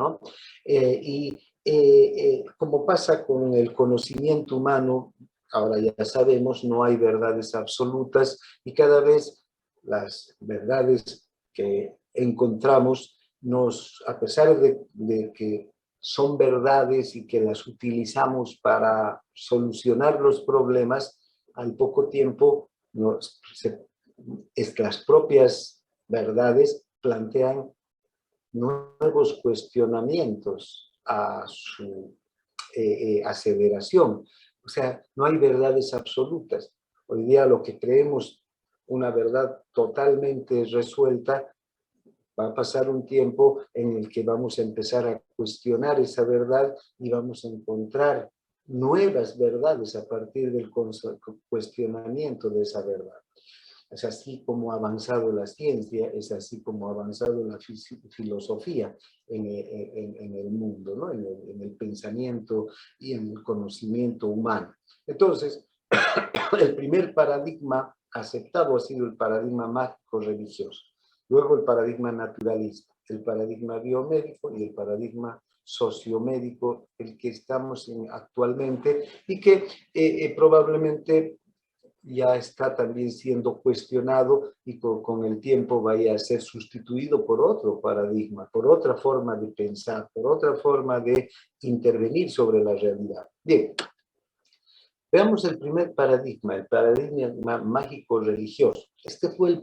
¿no? Como pasa con el conocimiento humano, ahora ya sabemos, no hay verdades absolutas y cada vez las verdades que encontramos, a pesar de que son verdades y que las utilizamos para solucionar los problemas, al poco tiempo las propias verdades plantean nuevos cuestionamientos a su aseveración. O sea, no hay verdades absolutas. Hoy día lo que creemos una verdad totalmente resuelta, va a pasar un tiempo en el que vamos a empezar a cuestionar esa verdad y vamos a encontrar nuevas verdades a partir del cuestionamiento de esa verdad. Es así como ha avanzado la ciencia, es así como ha avanzado la filosofía en el mundo, ¿no? En el pensamiento y en el conocimiento humano. Entonces, el primer paradigma aceptado ha sido el paradigma mágico-religioso. Luego el paradigma naturalista, el paradigma biomédico y el paradigma sociomédico, el que estamos actualmente y que probablemente ya está también siendo cuestionado y con el tiempo vaya a ser sustituido por otro paradigma, por otra forma de pensar, por otra forma de intervenir sobre la realidad. Bien, veamos el primer paradigma, el paradigma mágico-religioso. Este fue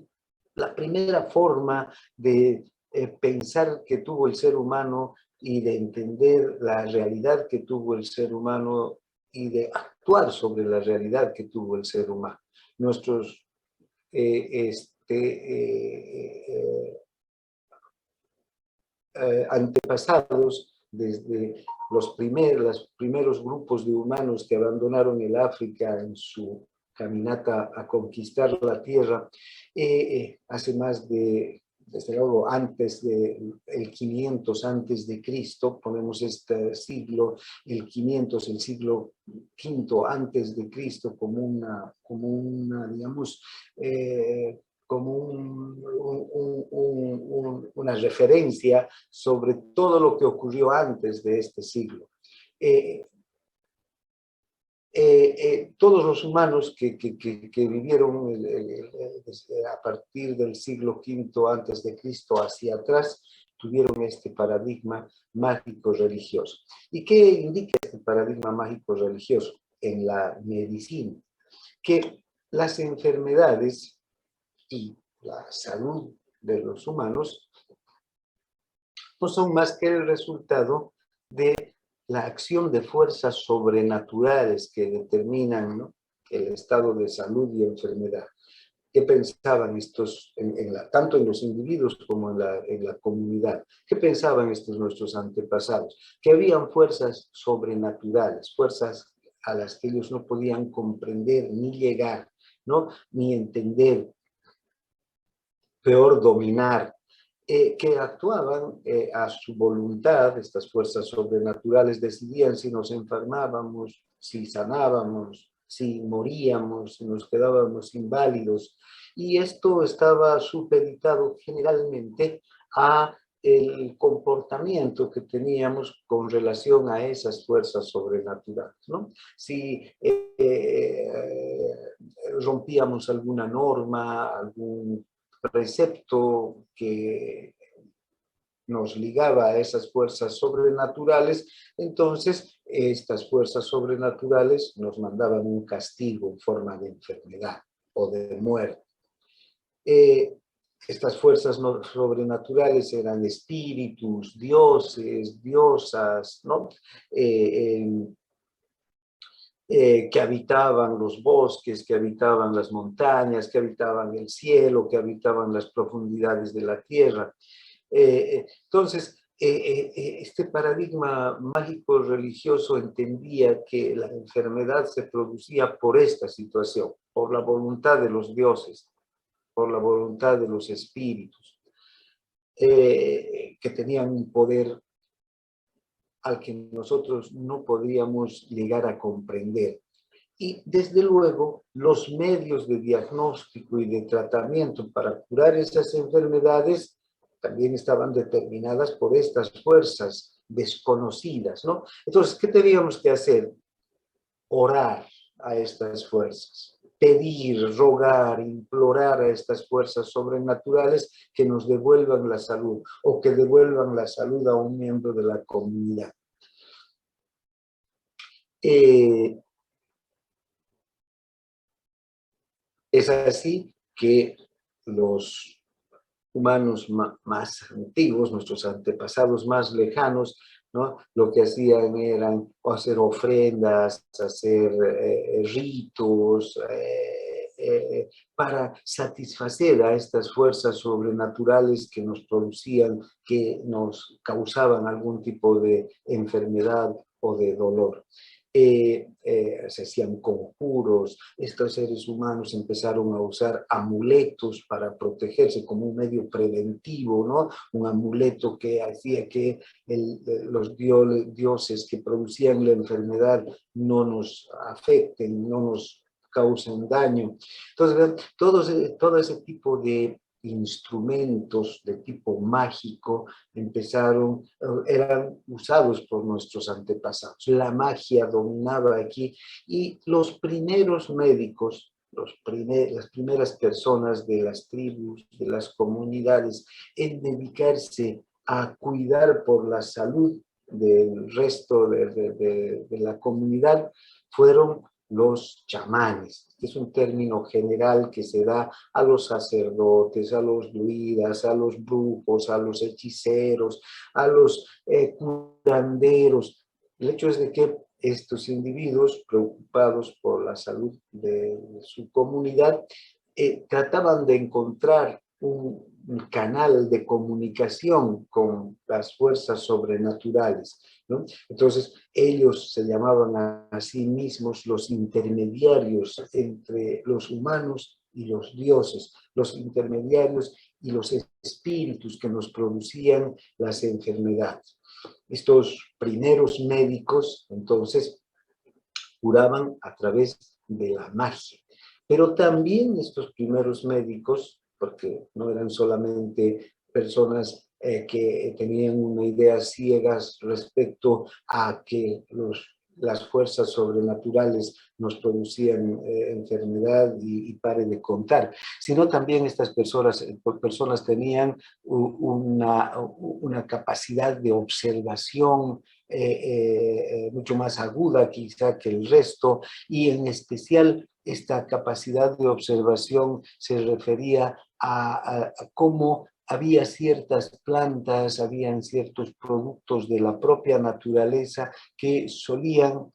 la primera forma de pensar que tuvo el ser humano y de entender la realidad que tuvo el ser humano y de actuar sobre la realidad que tuvo el ser humano. Nuestros antepasados, desde los primeros grupos de humanos que abandonaron el África en su caminata a conquistar la tierra, hace más de, desde luego, antes del 500 antes de Cristo, ponemos este siglo, el 500, el siglo V antes de Cristo, como una digamos, como una referencia sobre todo lo que ocurrió antes de este siglo. Todos los humanos que vivieron a partir del siglo V antes de Cristo hacia atrás tuvieron este paradigma mágico-religioso. ¿Y qué indica este paradigma mágico-religioso en la medicina? Que las enfermedades y la salud de los humanos no son más que el resultado de la acción de fuerzas sobrenaturales que determinan, ¿no?, el estado de salud y enfermedad. ¿Qué pensaban estos, tanto en los individuos como en la comunidad? ¿Qué pensaban estos nuestros antepasados? Que habían fuerzas sobrenaturales, fuerzas a las que ellos no podían comprender ni llegar, ¿no?, ni entender, peor dominar, que actuaban a su voluntad. Estas fuerzas sobrenaturales decidían si nos enfermábamos, si sanábamos, si moríamos, si nos quedábamos inválidos. Y esto estaba supeditado generalmente a el comportamiento que teníamos con relación a esas fuerzas sobrenaturales, ¿no? Si rompíamos alguna norma, algún precepto que nos ligaba a esas fuerzas sobrenaturales, entonces estas fuerzas sobrenaturales nos mandaban un castigo en forma de enfermedad o de muerte. Estas fuerzas sobrenaturales eran espíritus, dioses, diosas, ¿no? Que habitaban los bosques, que habitaban las montañas, que habitaban el cielo, que habitaban las profundidades de la tierra. Entonces, este paradigma mágico religioso entendía que la enfermedad se producía por esta situación, por la voluntad de los dioses, por la voluntad de los espíritus, que tenían un poder al que nosotros no podíamos llegar a comprender. Y desde luego, los medios de diagnóstico y de tratamiento para curar esas enfermedades también estaban determinadas por estas fuerzas desconocidas, ¿no? Entonces, ¿qué teníamos que hacer? Orar a estas fuerzas, pedir, rogar, implorar a estas fuerzas sobrenaturales que nos devuelvan la salud o que devuelvan la salud a un miembro de la comunidad. Es así que los humanos más antiguos, nuestros antepasados más lejanos, ¿no? Lo que hacían eran hacer ofrendas, hacer ritos, para satisfacer a estas fuerzas sobrenaturales que nos producían, que nos causaban algún tipo de enfermedad o de dolor. Se hacían conjuros, estos seres humanos empezaron a usar amuletos para protegerse como un medio preventivo, ¿no? Un amuleto que hacía que los dioses que producían la enfermedad no nos afecten, no nos causen daño. Entonces, todo ese tipo de instrumentos de tipo mágico eran usados por nuestros antepasados. La magia dominaba aquí y los primeros médicos, las primeras personas de las tribus, de las comunidades, en dedicarse a cuidar por la salud del resto de la comunidad, fueron los chamanes. Es un término general que se da a los sacerdotes, a los druidas, a los brujos, a los hechiceros, a los curanderos. El hecho es de que estos individuos, preocupados por la salud de su comunidad, trataban de encontrar un canal de comunicación con las fuerzas sobrenaturales, ¿no? Entonces, ellos se llamaban a sí mismos los intermediarios entre los humanos y los dioses, los intermediarios y los espíritus que nos producían las enfermedades. Estos primeros médicos, entonces, curaban a través de la magia. Pero también estos primeros médicos, porque no eran solamente personas que tenían una idea ciegas respecto a que las fuerzas sobrenaturales nos producían enfermedad y pare de contar, sino también estas personas tenían una capacidad de observación mucho más aguda quizá que el resto, y en especial esta capacidad de observación se refería a cómo había ciertas plantas, habían ciertos productos de la propia naturaleza que solían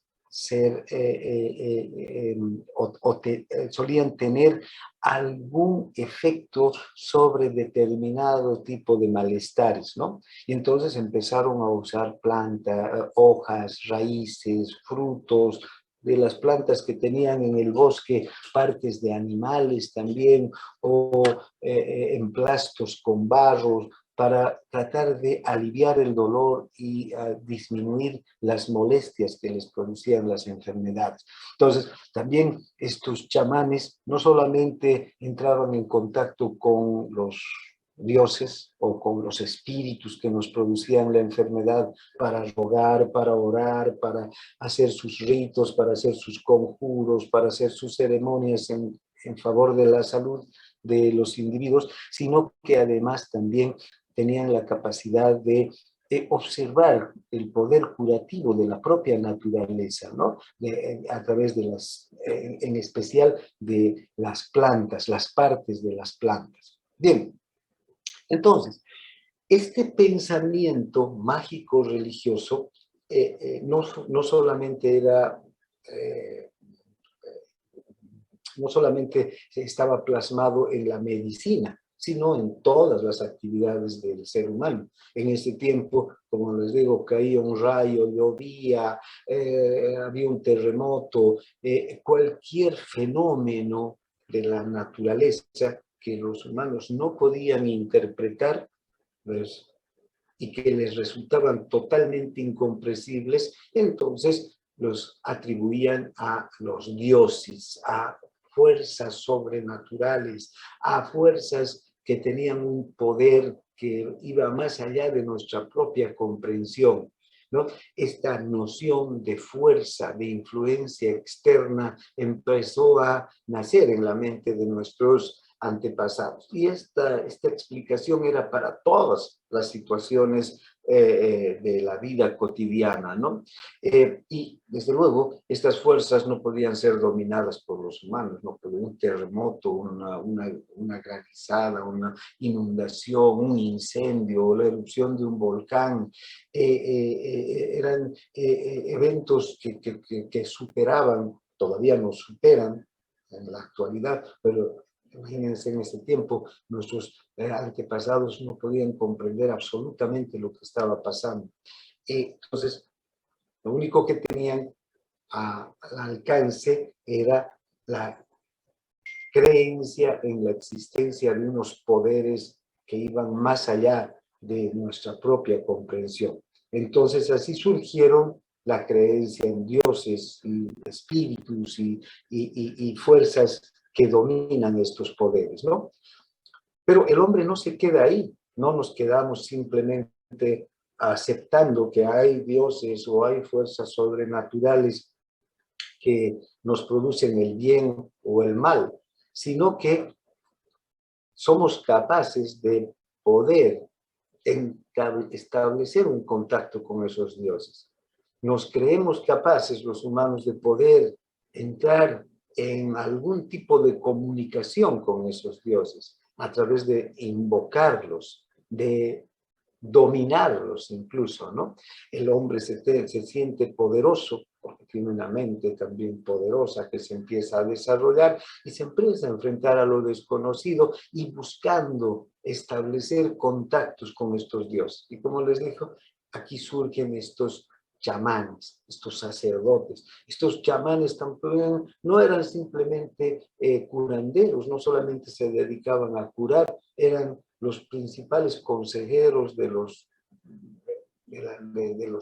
solían tener algún efecto sobre determinado tipo de malestares, ¿no? Y entonces empezaron a usar plantas, hojas, raíces, frutos de las plantas que tenían en el bosque, partes de animales también, o emplastos con barro, para tratar de aliviar el dolor y disminuir las molestias que les producían las enfermedades. Entonces, también estos chamanes no solamente entraban en contacto con los dioses o con los espíritus que nos producían la enfermedad para rogar, para orar, para hacer sus ritos, para hacer sus conjuros, para hacer sus ceremonias en favor de la salud de los individuos, sino que además también tenían la capacidad de observar el poder curativo de la propia naturaleza, ¿no? A través de en especial de las plantas, las partes de las plantas. Bien, entonces, este pensamiento mágico religioso no solamente era... no solamente estaba plasmado en la medicina, sino en todas las actividades del ser humano. En ese tiempo, como les digo, caía un rayo, llovía, había un terremoto, cualquier fenómeno de la naturaleza que los humanos no podían interpretar, pues, y que les resultaban totalmente incomprensibles, entonces los atribuían a los dioses, a fuerzas sobrenaturales, a fuerzas que tenían un poder que iba más allá de nuestra propia comprensión, ¿no? Esta noción de fuerza, de influencia externa empezó a nacer en la mente de nuestros antepasados. Y esta explicación era para todas las situaciones de la vida cotidiana, ¿no? Y desde luego, estas fuerzas no podían ser dominadas por los humanos, ¿no? Por un terremoto, una granizada, una inundación, un incendio, la erupción de un volcán, eran eventos que superaban, todavía nos superan en la actualidad, pero imagínense, en ese tiempo nuestros antepasados no podían comprender absolutamente lo que estaba pasando. Entonces, lo único que tenían al alcance era la creencia en la existencia de unos poderes que iban más allá de nuestra propia comprensión. Entonces, así surgieron la creencia en dioses y espíritus y fuerzas que dominan estos poderes, ¿no? Pero el hombre no se queda ahí, no nos quedamos simplemente aceptando que hay dioses o hay fuerzas sobrenaturales que nos producen el bien o el mal, sino que somos capaces de poder establecer un contacto con esos dioses. Nos creemos capaces, los humanos, de poder entrar en algún tipo de comunicación con esos dioses a través de invocarlos, de dominarlos incluso, ¿no? El hombre se siente poderoso porque tiene una mente también poderosa que se empieza a desarrollar y se empieza a enfrentar a lo desconocido y buscando establecer contactos con estos dioses. Y como les digo, aquí surgen estos chamanes, estos sacerdotes. Estos chamanes también no eran simplemente curanderos, no solamente se dedicaban a curar, eran los principales consejeros de los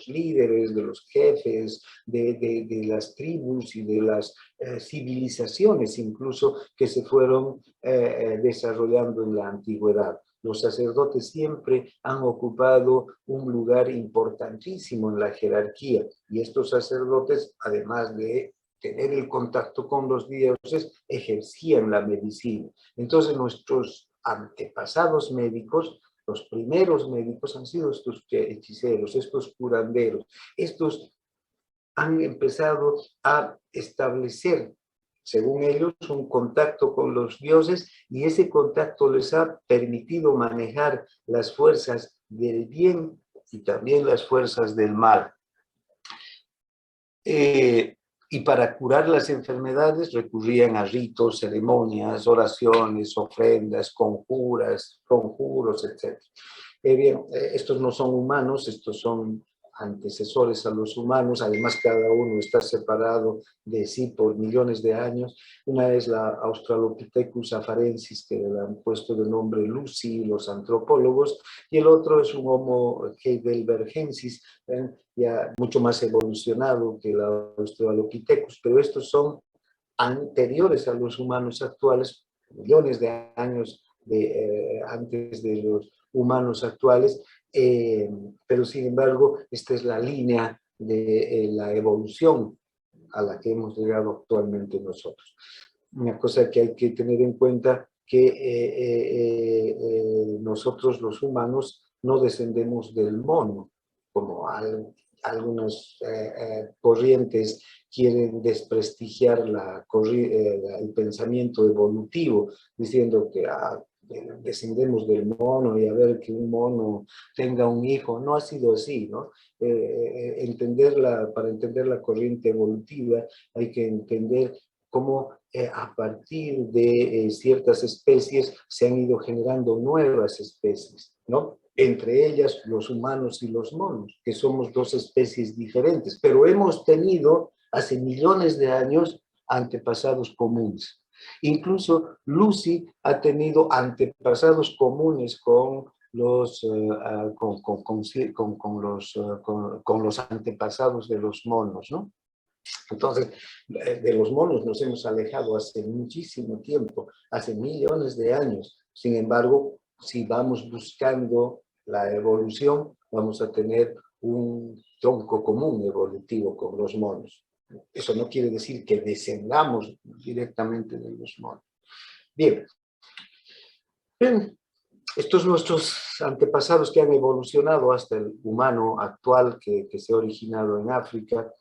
líderes, de los jefes, de las tribus y de las civilizaciones incluso que se fueron desarrollando en la antigüedad. Los sacerdotes siempre han ocupado un lugar importantísimo en la jerarquía y estos sacerdotes, además de tener el contacto con los dioses, ejercían la medicina. Entonces nuestros antepasados médicos, los primeros médicos han sido estos hechiceros, estos curanderos. Estos han empezado a establecer, según ellos, un contacto con los dioses y ese contacto les ha permitido manejar las fuerzas del bien y también las fuerzas del mal. Y para curar las enfermedades recurrían a ritos, ceremonias, oraciones, ofrendas, conjuros, etc. Bien, estos no son humanos, estos son antecesores a los humanos, además cada uno está separado de sí por millones de años. Una es la Australopithecus afarensis, que le han puesto de nombre Lucy los antropólogos, y el otro es un Homo heidelbergensis, ya mucho más evolucionado que la Australopithecus, pero estos son anteriores a los humanos actuales, millones de años antes de los humanos actuales, pero sin embargo, esta es la línea de la evolución a la que hemos llegado actualmente nosotros. Una cosa que hay que tener en cuenta que nosotros los humanos no descendemos del mono, como algunas corrientes quieren desprestigiar el pensamiento evolutivo, diciendo que descendemos del mono y a ver que un mono tenga un hijo. No ha sido así, ¿no? Para entender la corriente evolutiva hay que entender cómo a partir de ciertas especies se han ido generando nuevas especies, ¿no? Entre ellas los humanos y los monos, que somos dos especies diferentes, pero hemos tenido hace millones de años antepasados comunes. Incluso Lucy ha tenido antepasados comunes con los antepasados de los monos, ¿no? Entonces, de los monos nos hemos alejado hace muchísimo tiempo, hace millones de años. Sin embargo, si vamos buscando la evolución, vamos a tener un tronco común evolutivo con los monos. Eso no quiere decir que descendamos directamente de los monos. Bien, estos nuestros antepasados que han evolucionado hasta el humano actual que se ha originado en África,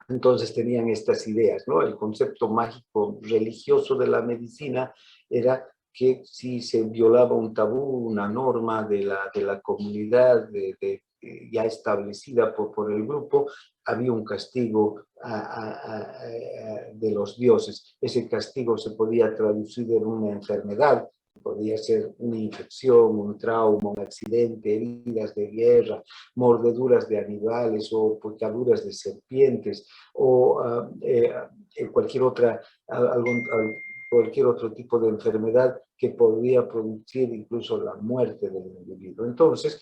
entonces tenían estas ideas, ¿no? El concepto mágico religioso de la medicina era que si se violaba un tabú, una norma de la comunidad ya establecida por el grupo, había un castigo de los dioses. Ese castigo se podía traducir en una enfermedad, podía ser una infección, un trauma, un accidente, heridas de guerra, mordeduras de animales o picaduras de serpientes o cualquier otro tipo de enfermedad que podría producir incluso la muerte del individuo. Entonces,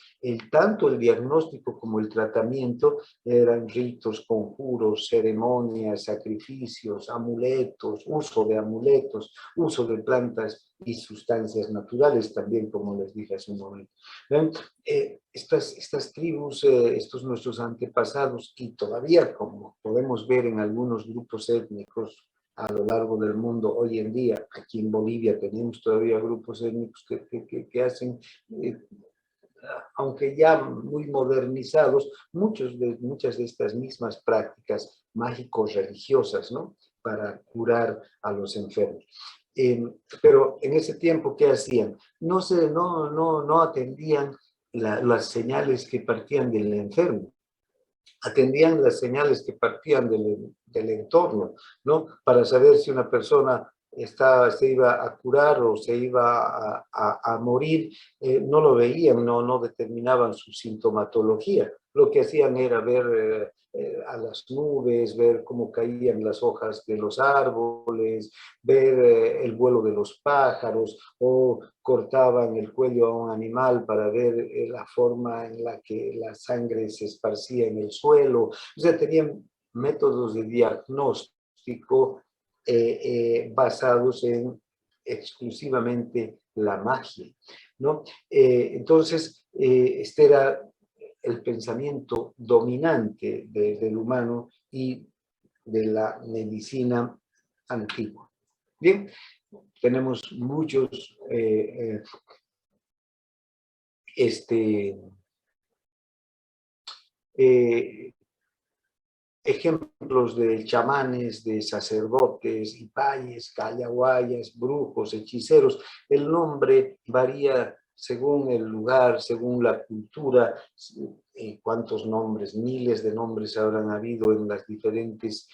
tanto el diagnóstico como el tratamiento eran ritos, conjuros, ceremonias, sacrificios, amuletos, uso de amuletos, uso de plantas y sustancias naturales también, como les dije hace un momento. Estas tribus, estos nuestros antepasados, y todavía, como podemos ver en algunos grupos étnicos a lo largo del mundo hoy en día, aquí en Bolivia tenemos todavía grupos étnicos que hacen, aunque ya muy modernizados, muchas de estas mismas prácticas mágico-religiosas, ¿no? Para curar a los enfermos. Pero en ese tiempo, ¿qué hacían? No atendían las señales que partían del enfermo, atendían las señales que partían del entorno, ¿no? Para saber si una persona se iba a curar o se iba a morir, no lo veían, no determinaban su sintomatología. Lo que hacían era ver a las nubes, ver cómo caían las hojas de los árboles, ver el vuelo de los pájaros, o cortaban el cuello a un animal para ver la forma en la que la sangre se esparcía en el suelo. O sea, tenían métodos de diagnóstico basados en exclusivamente la magia, ¿no? Entonces, este era el pensamiento dominante del humano y de la medicina antigua. Bien, tenemos muchos ejemplos de chamanes, de sacerdotes, ipayes, cayaguayas, brujos, hechiceros. El nombre varía según el lugar, según la cultura. ¿Cuántos nombres? Miles de nombres habrán habido en las diferentes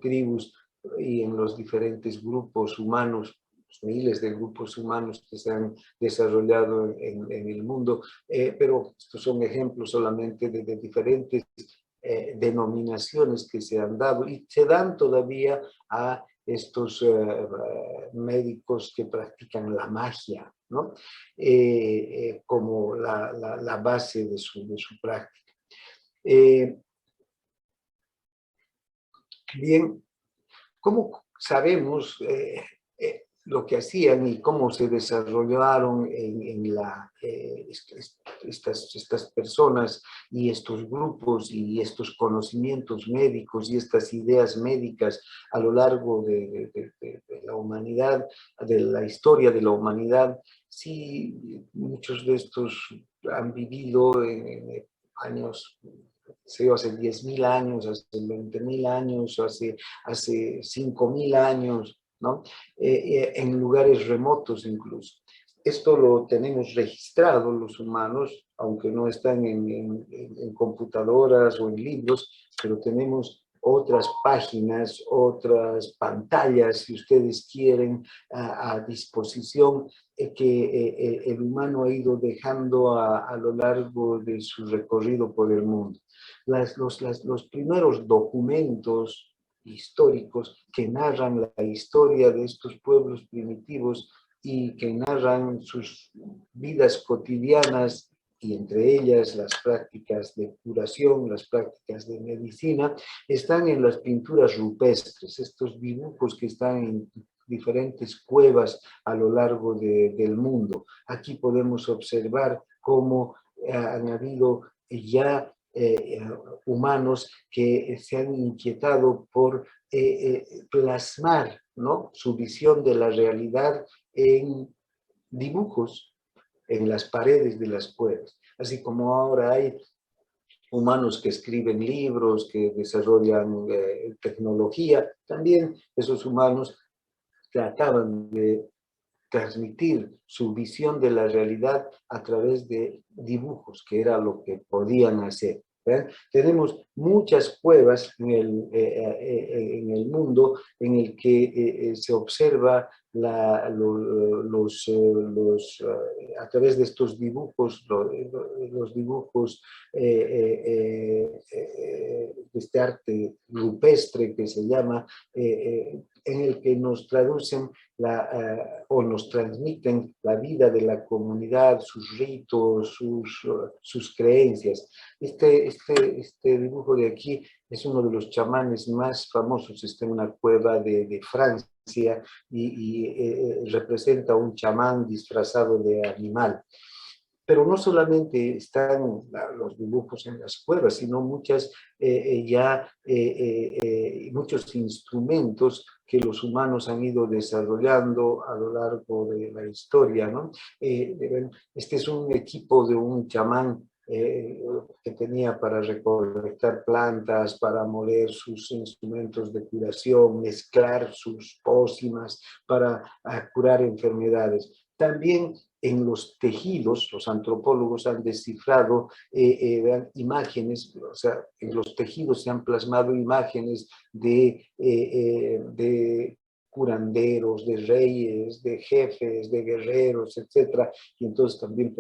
tribus y en los diferentes grupos humanos, miles de grupos humanos que se han desarrollado en el mundo, pero estos son ejemplos solamente de diferentes denominaciones que se han dado y se dan todavía a estos médicos que practican la magia, ¿no? Como la base de su práctica. Bien, ¿cómo sabemos lo que hacían y cómo se desarrollaron estas personas y estos grupos y estos conocimientos médicos y estas ideas médicas a lo largo de la humanidad, de la historia de la humanidad? Sí, muchos de estos han vivido en años, hace 10.000 años, hace 20.000 años, hace 5.000 años, ¿no? En lugares remotos incluso. Esto lo tenemos registrado los humanos, aunque no están en computadoras o en libros, pero tenemos otras páginas, otras pantallas, si ustedes quieren, a disposición, que el humano ha ido dejando a lo largo de su recorrido por el mundo. Los primeros documentos históricos que narran la historia de estos pueblos primitivos y que narran sus vidas cotidianas y entre ellas las prácticas de curación, las prácticas de medicina, están en las pinturas rupestres, estos dibujos que están diferentes cuevas a lo largo del mundo. Aquí podemos observar cómo han habido ya humanos que se han inquietado por plasmar, ¿no?, su visión de la realidad en dibujos en las paredes de las cuevas. Así como ahora hay humanos que escriben libros, que desarrollan tecnología, también esos humanos trataban de transmitir su visión de la realidad a través de dibujos, que era lo que podían hacer. ¿Ven? Tenemos muchas cuevas en el mundo en el que se observa a través de estos dibujos, los dibujos de este arte rupestre que se llama, en el que nos traducen o nos transmiten la vida de la comunidad, sus ritos, sus creencias. Este dibujo de aquí es uno de los chamanes más famosos, está en una cueva de Francia y representa a un chamán disfrazado de animal. Pero no solamente están los dibujos en las cuevas, sino muchos instrumentos que los humanos han ido desarrollando a lo largo de la historia, ¿no? Este es un equipo de un chamán que tenía para recolectar plantas, para moler sus instrumentos de curación, mezclar sus pócimas para curar enfermedades. También en los tejidos, los antropólogos han descifrado imágenes, o sea, en los tejidos se han plasmado imágenes de curanderos, de reyes, de jefes, de guerreros, etc. Y entonces también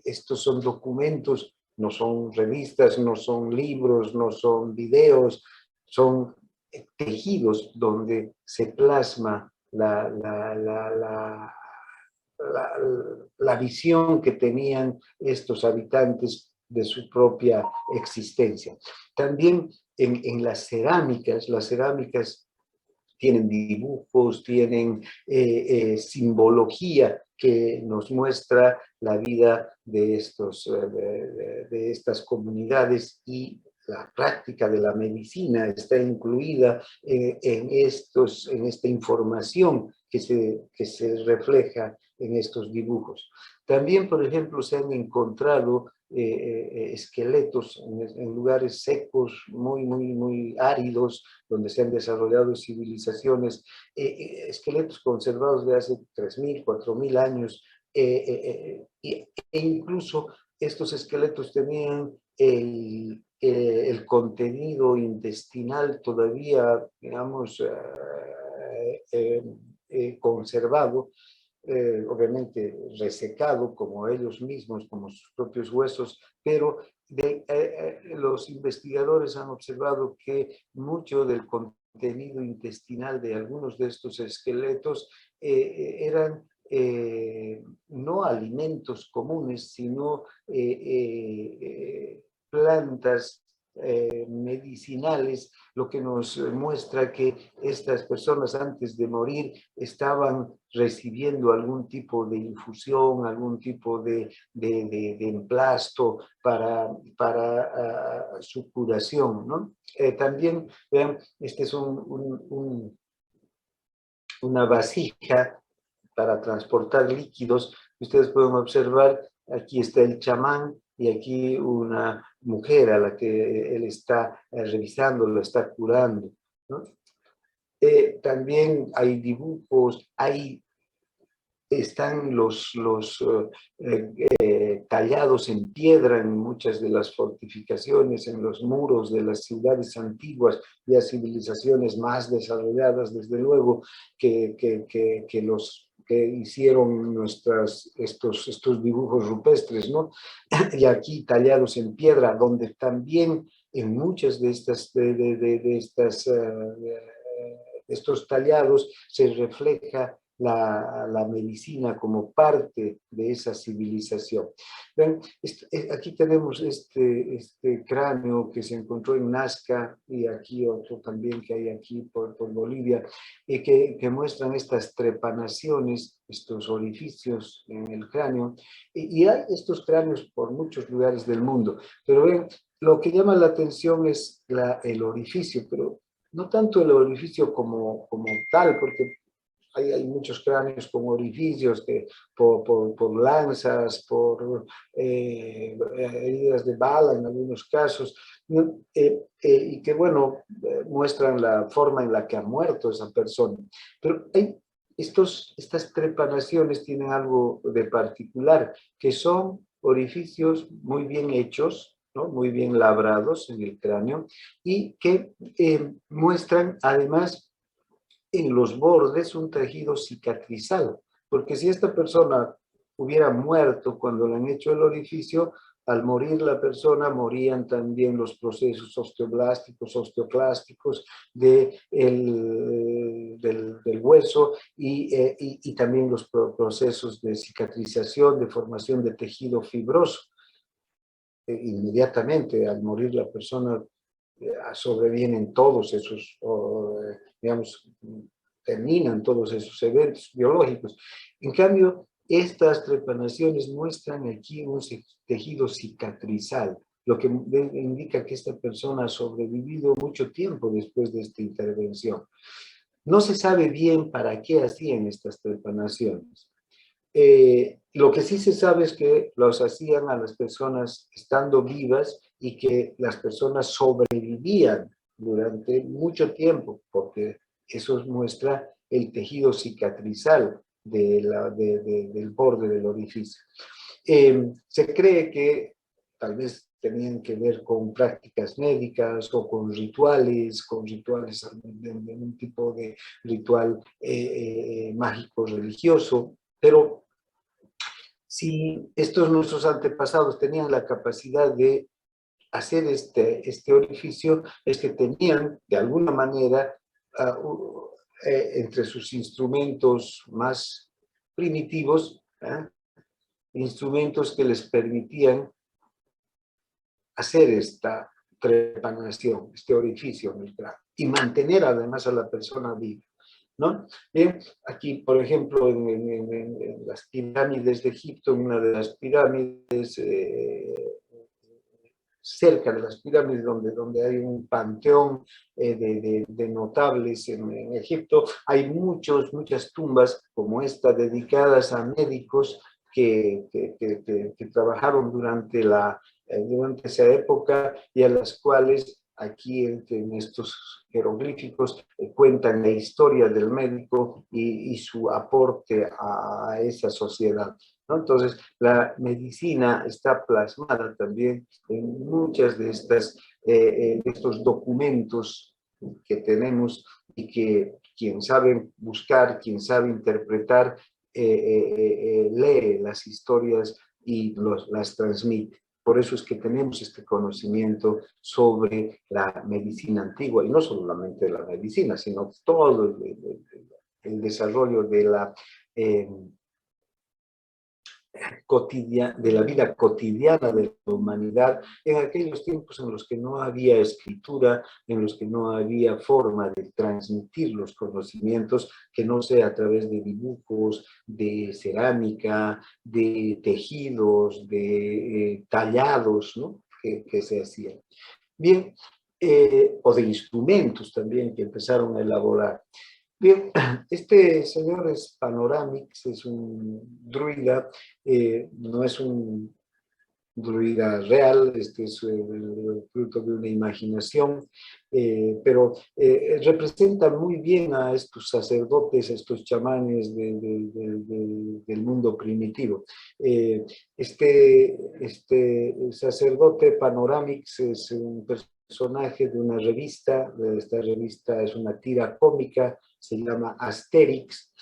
estos son documentos, no son revistas, no son libros, no son videos, son tejidos donde se plasma la visión que tenían estos habitantes de su propia existencia. También en las cerámicas tienen dibujos, tienen simbología que nos muestra la vida de estas comunidades, y la práctica de la medicina está incluida en esta información que se refleja en estos dibujos. También, por ejemplo, se han encontrado esqueletos en lugares secos, muy áridos, donde se han desarrollado civilizaciones, esqueletos conservados de hace 3.000, 4.000 años, e incluso estos esqueletos tenían el contenido intestinal todavía, digamos, conservado, obviamente resecado como ellos mismos, como sus propios huesos, pero los investigadores han observado que mucho del contenido intestinal de algunos de estos esqueletos eran no alimentos comunes, sino plantas medicinales, lo que nos muestra que estas personas antes de morir estaban recibiendo algún tipo de infusión, algún tipo de emplasto para su curación, ¿no? También, vean, este es una vasija para transportar líquidos. Ustedes pueden observar, aquí está el chamán y aquí una mujer a la que él está revisando, lo está curando, ¿no? También hay dibujos, están los tallados en piedra en muchas de las fortificaciones, en los muros de las ciudades antiguas, ya civilizaciones más desarrolladas, desde luego, que hicieron estos dibujos rupestres, ¿no? Y aquí tallados en piedra, donde también en muchas de estos tallados se refleja la medicina como parte de esa civilización. Ven, aquí tenemos este cráneo que se encontró en Nazca y aquí otro también que hay aquí por Bolivia, que muestran estas trepanaciones, estos orificios en el cráneo. Y hay estos cráneos por muchos lugares del mundo, pero ven, lo que llama la atención es el orificio, pero no tanto el orificio como tal, porque hay muchos cráneos con orificios que, por lanzas, por heridas de bala en algunos casos, ¿no? Y que, bueno, muestran la forma en la que ha muerto esa persona. Pero estas trepanaciones tienen algo de particular, que son orificios muy bien hechos, ¿no? Muy bien labrados en el cráneo, y que muestran además en los bordes un tejido cicatrizal, porque si esta persona hubiera muerto cuando le han hecho el orificio, al morir la persona morían también los procesos osteoblásticos, osteoclásticos del hueso y también los procesos de cicatrización, de formación de tejido fibroso. Inmediatamente al morir la persona sobrevienen todos esos, digamos, terminan todos esos eventos biológicos. En cambio, estas trepanaciones muestran aquí un tejido cicatrizal, lo que indica que esta persona ha sobrevivido mucho tiempo después de esta intervención. No se sabe bien para qué hacían estas trepanaciones. Lo que sí se sabe es que los hacían a las personas estando vivas y que las personas sobrevivían durante mucho tiempo, porque eso muestra el tejido cicatrizal del borde del orificio. Se cree que tal vez tenían que ver con prácticas médicas o con rituales de un tipo de ritual mágico religioso, pero si estos nuestros antepasados tenían la capacidad de hacer este orificio, es que tenían de alguna manera entre sus instrumentos más primitivos, instrumentos que les permitían hacer esta trepanación, este orificio en el cráneo, y mantener además a la persona viva, ¿no? Bien, aquí, por ejemplo, en las pirámides de Egipto, en una de las pirámides, cerca de las pirámides, donde hay un panteón de notables en Egipto, hay muchas tumbas como esta dedicadas a médicos que trabajaron durante esa época y a las cuales aquí en estos jeroglíficos cuentan la historia del médico y su aporte a esa sociedad, ¿no? Entonces, la medicina está plasmada también en muchas de estos documentos que tenemos y que quien sabe buscar, quien sabe interpretar, lee las historias y las transmite. Por eso es que tenemos este conocimiento sobre la medicina antigua, y no solamente la medicina, sino todo el desarrollo de la de la vida cotidiana de la humanidad en aquellos tiempos en los que no había escritura, en los que no había forma de transmitir los conocimientos que no sea a través de dibujos, de cerámica, de tejidos, de tallados, ¿no? que se hacían. Bien, o de instrumentos también que empezaron a elaborar. Bien, este señor es Panoramix, es un druida, no es un druida real, este es el fruto de una imaginación, pero representa muy bien a estos sacerdotes, a estos chamanes del mundo primitivo. Este sacerdote Panoramix es un personaje de una revista, esta revista es una tira cómica, se llama Asterix.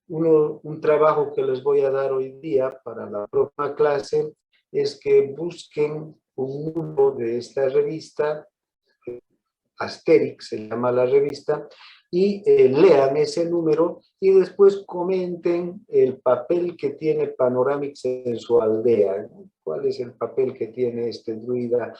Un trabajo que les voy a dar hoy día para la próxima clase es que busquen un número de esta revista, Asterix, se llama la revista, y lean ese número y después comenten el papel que tiene Panoramix en su aldea. ¿Cuál es el papel que tiene este druida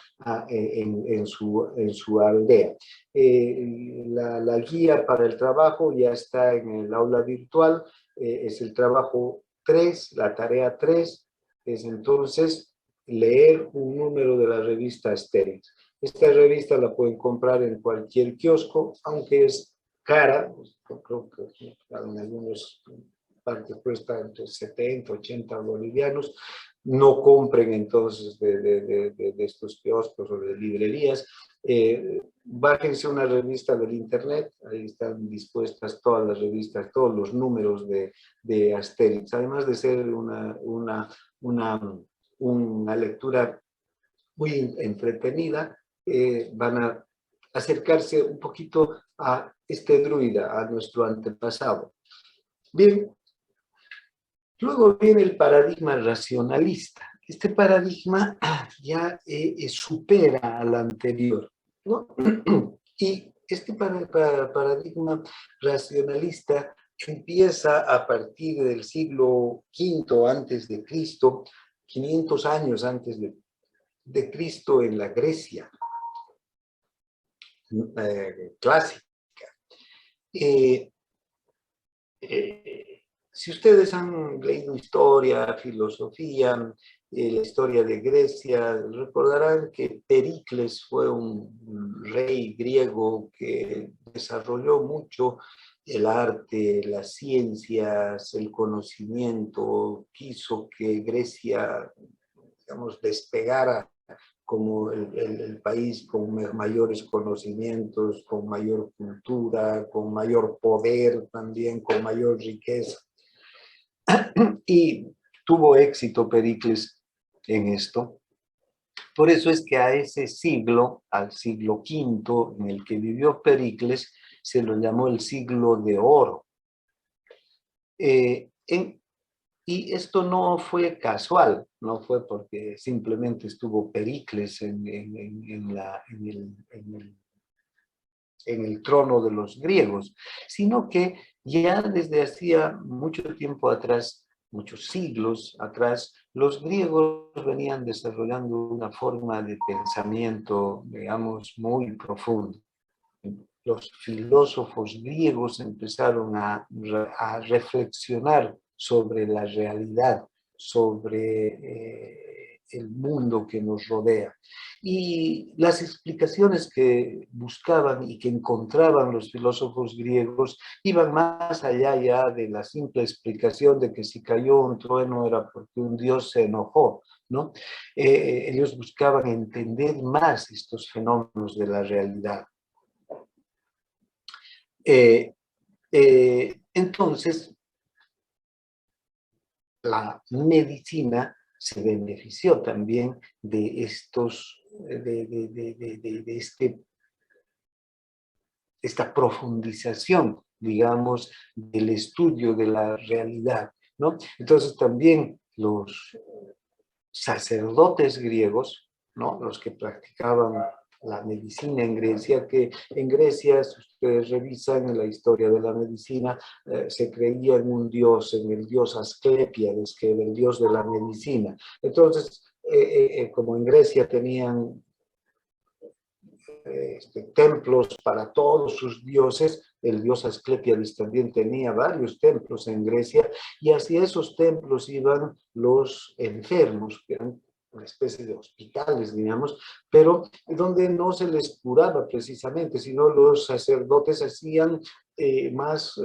en su aldea? La guía para el trabajo ya está en el aula virtual, es el trabajo 3, la tarea 3, es entonces leer un número de la revista Asterix. Esta revista la pueden comprar en cualquier kiosco, aunque es cara, creo que en algunas partes cuesta entre 70, 80 bolivianos. No compren entonces de estos kioscos o de librerías. Bájense una revista del internet, ahí están dispuestas todas las revistas, todos los números de Asterix, además de ser una lectura muy entretenida. Van a acercarse un poquito a este druida, a nuestro antepasado. Bien, luego viene el paradigma racionalista. Este paradigma ya supera al anterior, ¿no? Y este paradigma racionalista empieza a partir del siglo V antes de Cristo, 500 años antes de Cristo en la Grecia clásica. Si ustedes han leído historia, filosofía, la historia de Grecia, recordarán que Pericles fue un rey griego que desarrolló mucho el arte, las ciencias, el conocimiento, quiso que Grecia, digamos, despegara como el país con mayores conocimientos, con mayor cultura, con mayor poder también, con mayor riqueza. Y tuvo éxito Pericles en esto. Por eso es que a ese siglo, al siglo V en el que vivió Pericles, se lo llamó el siglo de oro. Y esto no fue casual, no fue porque simplemente estuvo Pericles en el trono de los griegos, sino que ya desde hacía mucho tiempo atrás, muchos siglos atrás, los griegos venían desarrollando una forma de pensamiento, digamos, muy profundo. Los filósofos griegos empezaron a reflexionar sobre la realidad, sobre el mundo que nos rodea. Y las explicaciones que buscaban y que encontraban los filósofos griegos iban más allá ya de la simple explicación de que si cayó un trueno era porque un dios se enojó, ¿no? Ellos buscaban entender más estos fenómenos de la realidad. Entonces, la medicina se benefició también de esta profundización, digamos, del estudio de la realidad, ¿no? Entonces también los sacerdotes griegos, ¿no? Los que practicaban la medicina en Grecia, que en Grecia, si ustedes revisan en la historia de la medicina, se creía en un dios, en el dios Asclepiades, que era el dios de la medicina. Entonces, como en Grecia tenían templos para todos sus dioses, el dios Asclepiades también tenía varios templos en Grecia, y hacia esos templos iban los enfermos, que eran una especie de hospitales, digamos, pero donde no se les curaba precisamente, sino los sacerdotes hacían más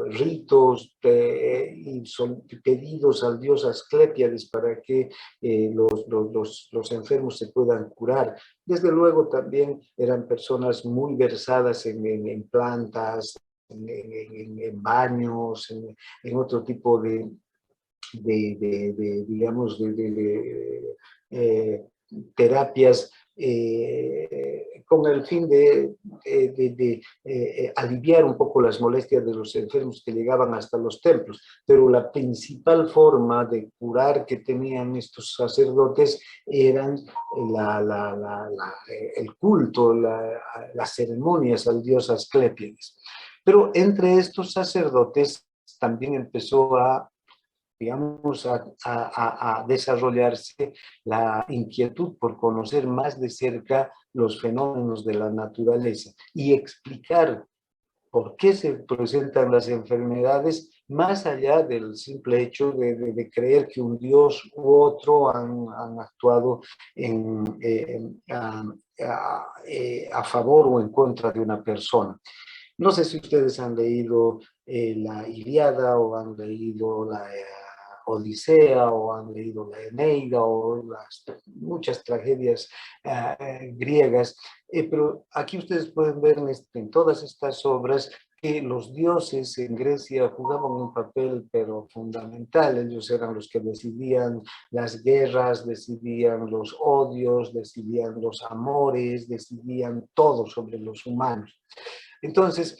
ritos y pedidos al dios Asclepiades para que los enfermos se puedan curar. Desde luego también eran personas muy versadas en plantas, en baños, en otro tipo digamos, terapias con el fin de aliviar un poco las molestias de los enfermos que llegaban hasta los templos. Pero la principal forma de curar que tenían estos sacerdotes eran el culto, las ceremonias al dios Asclepiones. Pero entre estos sacerdotes también empezó digamos, a desarrollarse la inquietud por conocer más de cerca los fenómenos de la naturaleza y explicar por qué se presentan las enfermedades más allá del simple hecho de creer que un dios u otro han actuado a favor o en contra de una persona. No sé si ustedes han leído la Ilíada o han leído la Odisea o han leído la Eneida o muchas tragedias griegas, pero aquí ustedes pueden ver en todas estas obras que los dioses en Grecia jugaban un papel pero fundamental. Ellos eran los que decidían las guerras, decidían los odios, decidían los amores, decidían todo sobre los humanos. Entonces,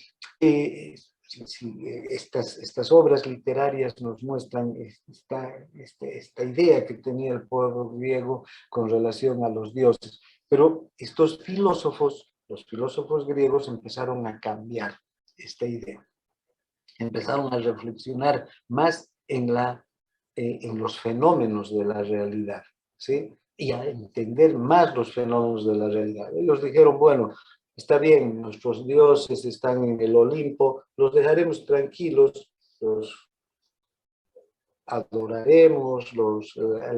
estas obras literarias nos muestran esta idea que tenía el pueblo griego con relación a los dioses. Pero los filósofos griegos empezaron a cambiar esta idea. Empezaron a reflexionar más en los fenómenos de la realidad, ¿sí? Y a entender más los fenómenos de la realidad. Ellos dijeron, bueno, está bien, nuestros dioses están en el Olimpo, los dejaremos tranquilos, los adoraremos,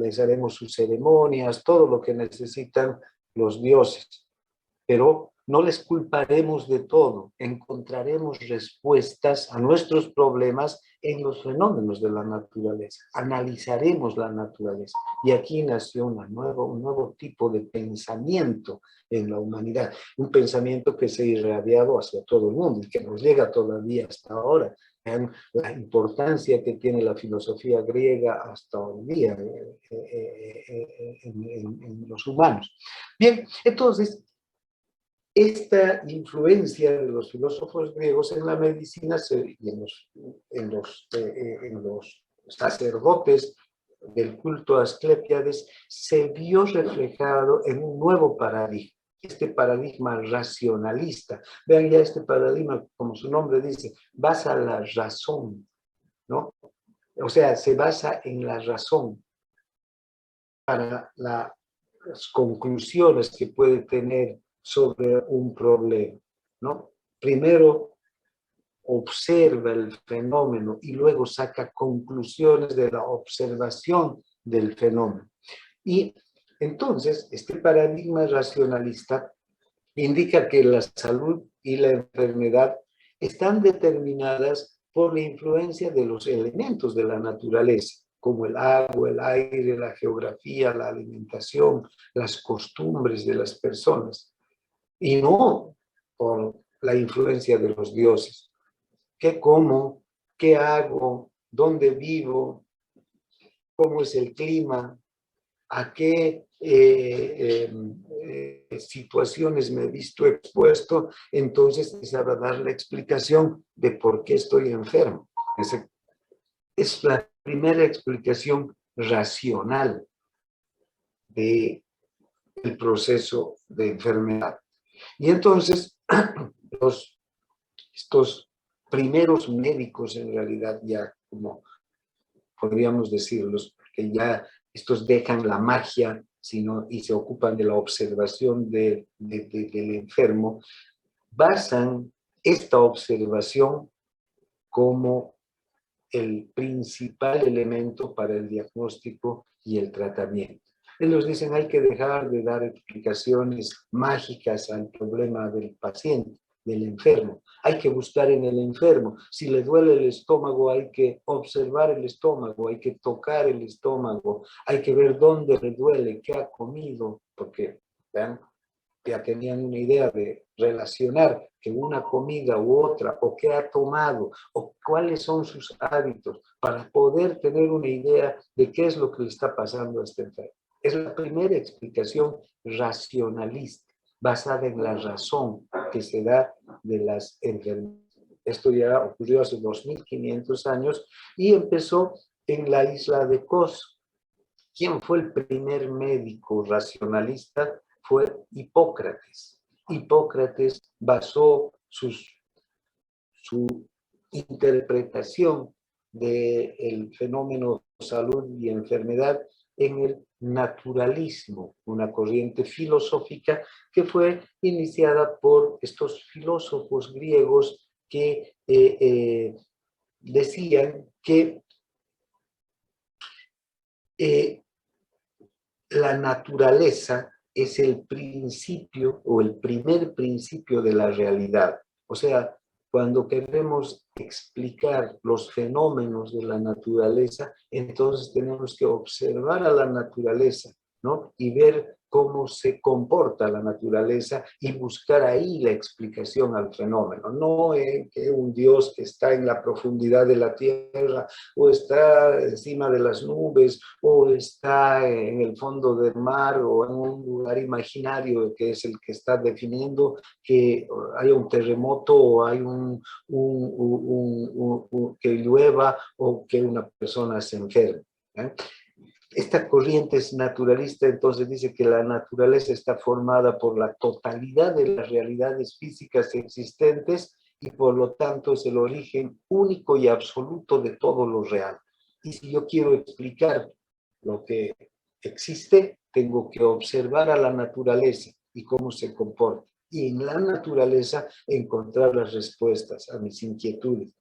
les haremos sus ceremonias, todo lo que necesitan los dioses. Pero no les culparemos de todo, encontraremos respuestas a nuestros problemas en los fenómenos de la naturaleza, analizaremos la naturaleza. Y aquí nació un nuevo tipo de pensamiento en la humanidad, un pensamiento que se ha irradiado hacia todo el mundo y que nos llega todavía hasta ahora. Vean la importancia que tiene la filosofía griega hasta hoy día en los humanos. Bien, entonces, esta influencia de los filósofos griegos en la medicina y en los sacerdotes del culto a Asclepíades se vio reflejado en un nuevo paradigma, este paradigma racionalista. Vean ya este paradigma, como su nombre dice, basa la razón, ¿no? O sea, se basa en la razón para las conclusiones que puede tener sobre un problema, ¿no? Primero observa el fenómeno y luego saca conclusiones de la observación del fenómeno. Y entonces, este paradigma racionalista indica que la salud y la enfermedad están determinadas por la influencia de los elementos de la naturaleza, como el agua, el aire, la geografía, la alimentación, las costumbres de las personas, y no por la influencia de los dioses. ¿Qué como? ¿Qué hago? ¿Dónde vivo? ¿Cómo es el clima? ¿A qué situaciones me he visto expuesto? Entonces se va a dar la explicación de por qué estoy enfermo. Es la primera explicación racional del proceso de enfermedad. Y entonces, estos primeros médicos, en realidad, ya como podríamos decirlos, que ya estos dejan la magia y se ocupan de la observación del enfermo, basan esta observación como el principal elemento para el diagnóstico y el tratamiento. Ellos dicen hay que dejar de dar explicaciones mágicas al problema del paciente, del enfermo. Hay que buscar en el enfermo. Si le duele el estómago, hay que observar el estómago, hay que tocar el estómago, hay que ver dónde le duele, qué ha comido, porque vean, ya tenían una idea de relacionar que una comida u otra, o qué ha tomado, o cuáles son sus hábitos, para poder tener una idea de qué es lo que le está pasando a este enfermo. Es la primera explicación racionalista. basada en la razón que se da de las enfermedades. Esto ya ocurrió hace 2500 años y empezó en la isla de Kos. ¿Quién fue el primer médico racionalista? Fue Hipócrates. Hipócrates basó su interpretación del fenómeno salud y enfermedad en el naturalismo, una corriente filosófica que fue iniciada por estos filósofos griegos que decían que la naturaleza es el principio o el primer principio de la realidad. O sea, cuando queremos explicar los fenómenos de la naturaleza, entonces tenemos que observar a la naturaleza, ¿no? Y ver cómo se comporta la naturaleza y buscar ahí la explicación al fenómeno. No en que un Dios que está en la profundidad de la tierra o está encima de las nubes o está en el fondo del mar o en un lugar imaginario que es el que está definiendo que haya un terremoto o hay que llueva o que una persona se enferme. Esta corriente es naturalista, entonces dice que la naturaleza está formada por la totalidad de las realidades físicas existentes y por lo tanto es el origen único y absoluto de todo lo real. Y si yo quiero explicar lo que existe, tengo que observar a la naturaleza y cómo se comporta. Y en la naturaleza encontrar las respuestas a mis inquietudes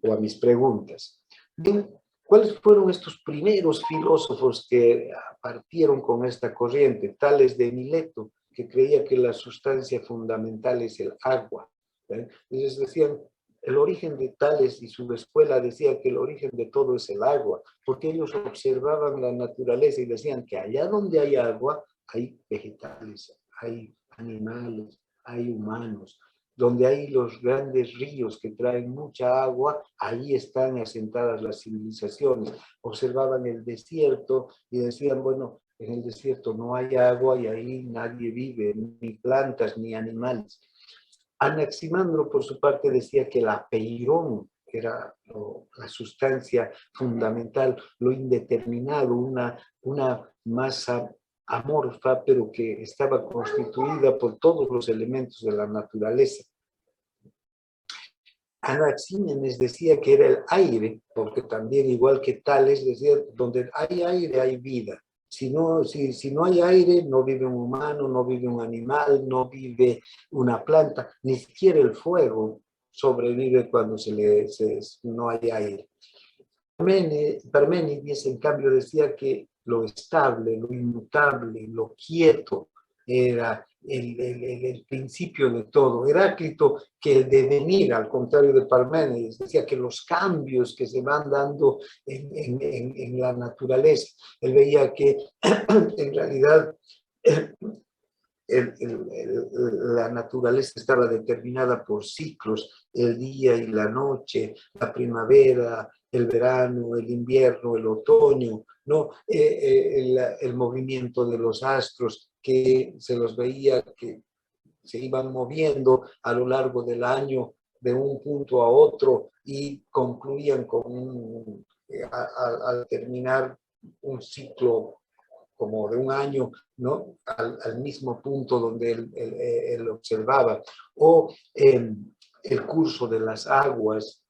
o a mis preguntas. Bien, ¿cuáles fueron estos primeros filósofos que partieron con esta corriente? Tales de Mileto, que creía que la sustancia fundamental es el agua. Ellos decían, el origen de Tales y su escuela decía que el origen de todo es el agua, porque ellos observaban la naturaleza y decían que allá donde hay agua, hay vegetales, hay animales, hay humanos. Donde hay los grandes ríos que traen mucha agua, ahí están asentadas las civilizaciones. Observaban el desierto y decían, bueno, en el desierto no hay agua y ahí nadie vive, ni plantas ni animales. Anaximandro, por su parte, decía que el apeirón, que era la sustancia fundamental, lo indeterminado, una masa amorfa, pero que estaba constituida por todos los elementos de la naturaleza. Anaxímenes decía que era el aire, porque también igual que Tales decía, donde hay aire hay vida. Si no hay aire, no vive un humano, no vive un animal, no vive una planta, ni siquiera el fuego sobrevive cuando no hay aire. Parménides, en cambio, decía que lo estable, lo inmutable, lo quieto era el principio de todo. Heráclito, que el devenir, al contrario de Parménides, decía que los cambios que se van dando en la naturaleza, él veía que en realidad la naturaleza estaba determinada por ciclos, el día y la noche, la primavera, el verano, el invierno, el otoño, ¿no? El movimiento de los astros, que se los veía que se iban moviendo a lo largo del año de un punto a otro y concluían con al terminar un ciclo como de un año, ¿no? Al mismo punto donde él observaba, o el curso de las aguas,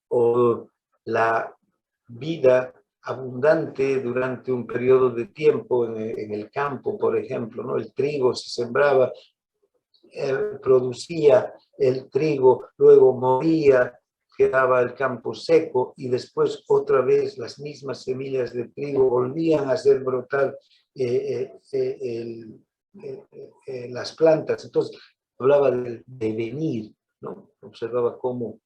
o la vida abundante durante un periodo de tiempo en el campo, por ejemplo, ¿no? El trigo se sembraba, producía el trigo, luego moría, quedaba el campo seco y después otra vez las mismas semillas de trigo volvían a hacer brotar las plantas. Entonces hablaba del devenir, ¿no? Observaba cómo,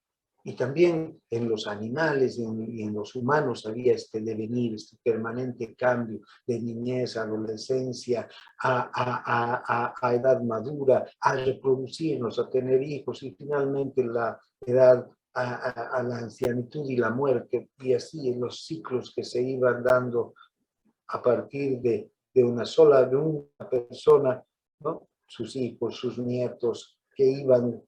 y también en los animales y en los humanos había este devenir, este permanente cambio de niñez, adolescencia, a edad madura, a reproducirnos, a tener hijos y finalmente la edad a la ancianitud y la muerte, y así en los ciclos que se iban dando a partir de una persona, ¿no? sus hijos, sus nietos, que iban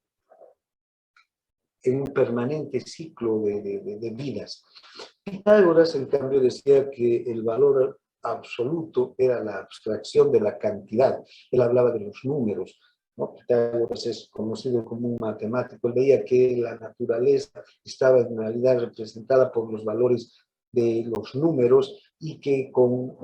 en un permanente ciclo de vidas. Pitágoras, en cambio, decía que el valor absoluto era la abstracción de la cantidad. Él hablaba de los números, ¿no? Pitágoras es conocido como un matemático. Él veía que la naturaleza estaba en realidad representada por los valores de los números y que con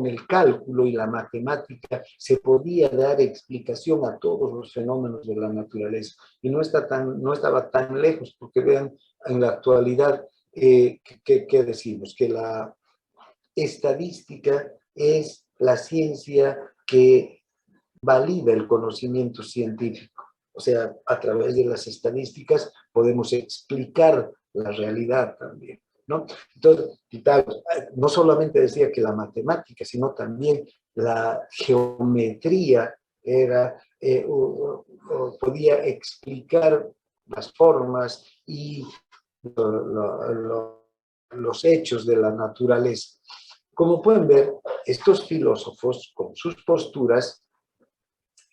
el cálculo y la matemática se podía dar explicación a todos los fenómenos de la naturaleza. Y no estaba tan lejos, porque vean, en la actualidad, ¿qué decimos? Que la estadística es la ciencia que valida el conocimiento científico. O sea, a través de las estadísticas podemos explicar la realidad también, ¿no? Entonces, Pitágoras no solamente decía que la matemática, sino también la geometría era, podía explicar las formas y los hechos de la naturaleza. Como pueden ver, estos filósofos, con sus posturas,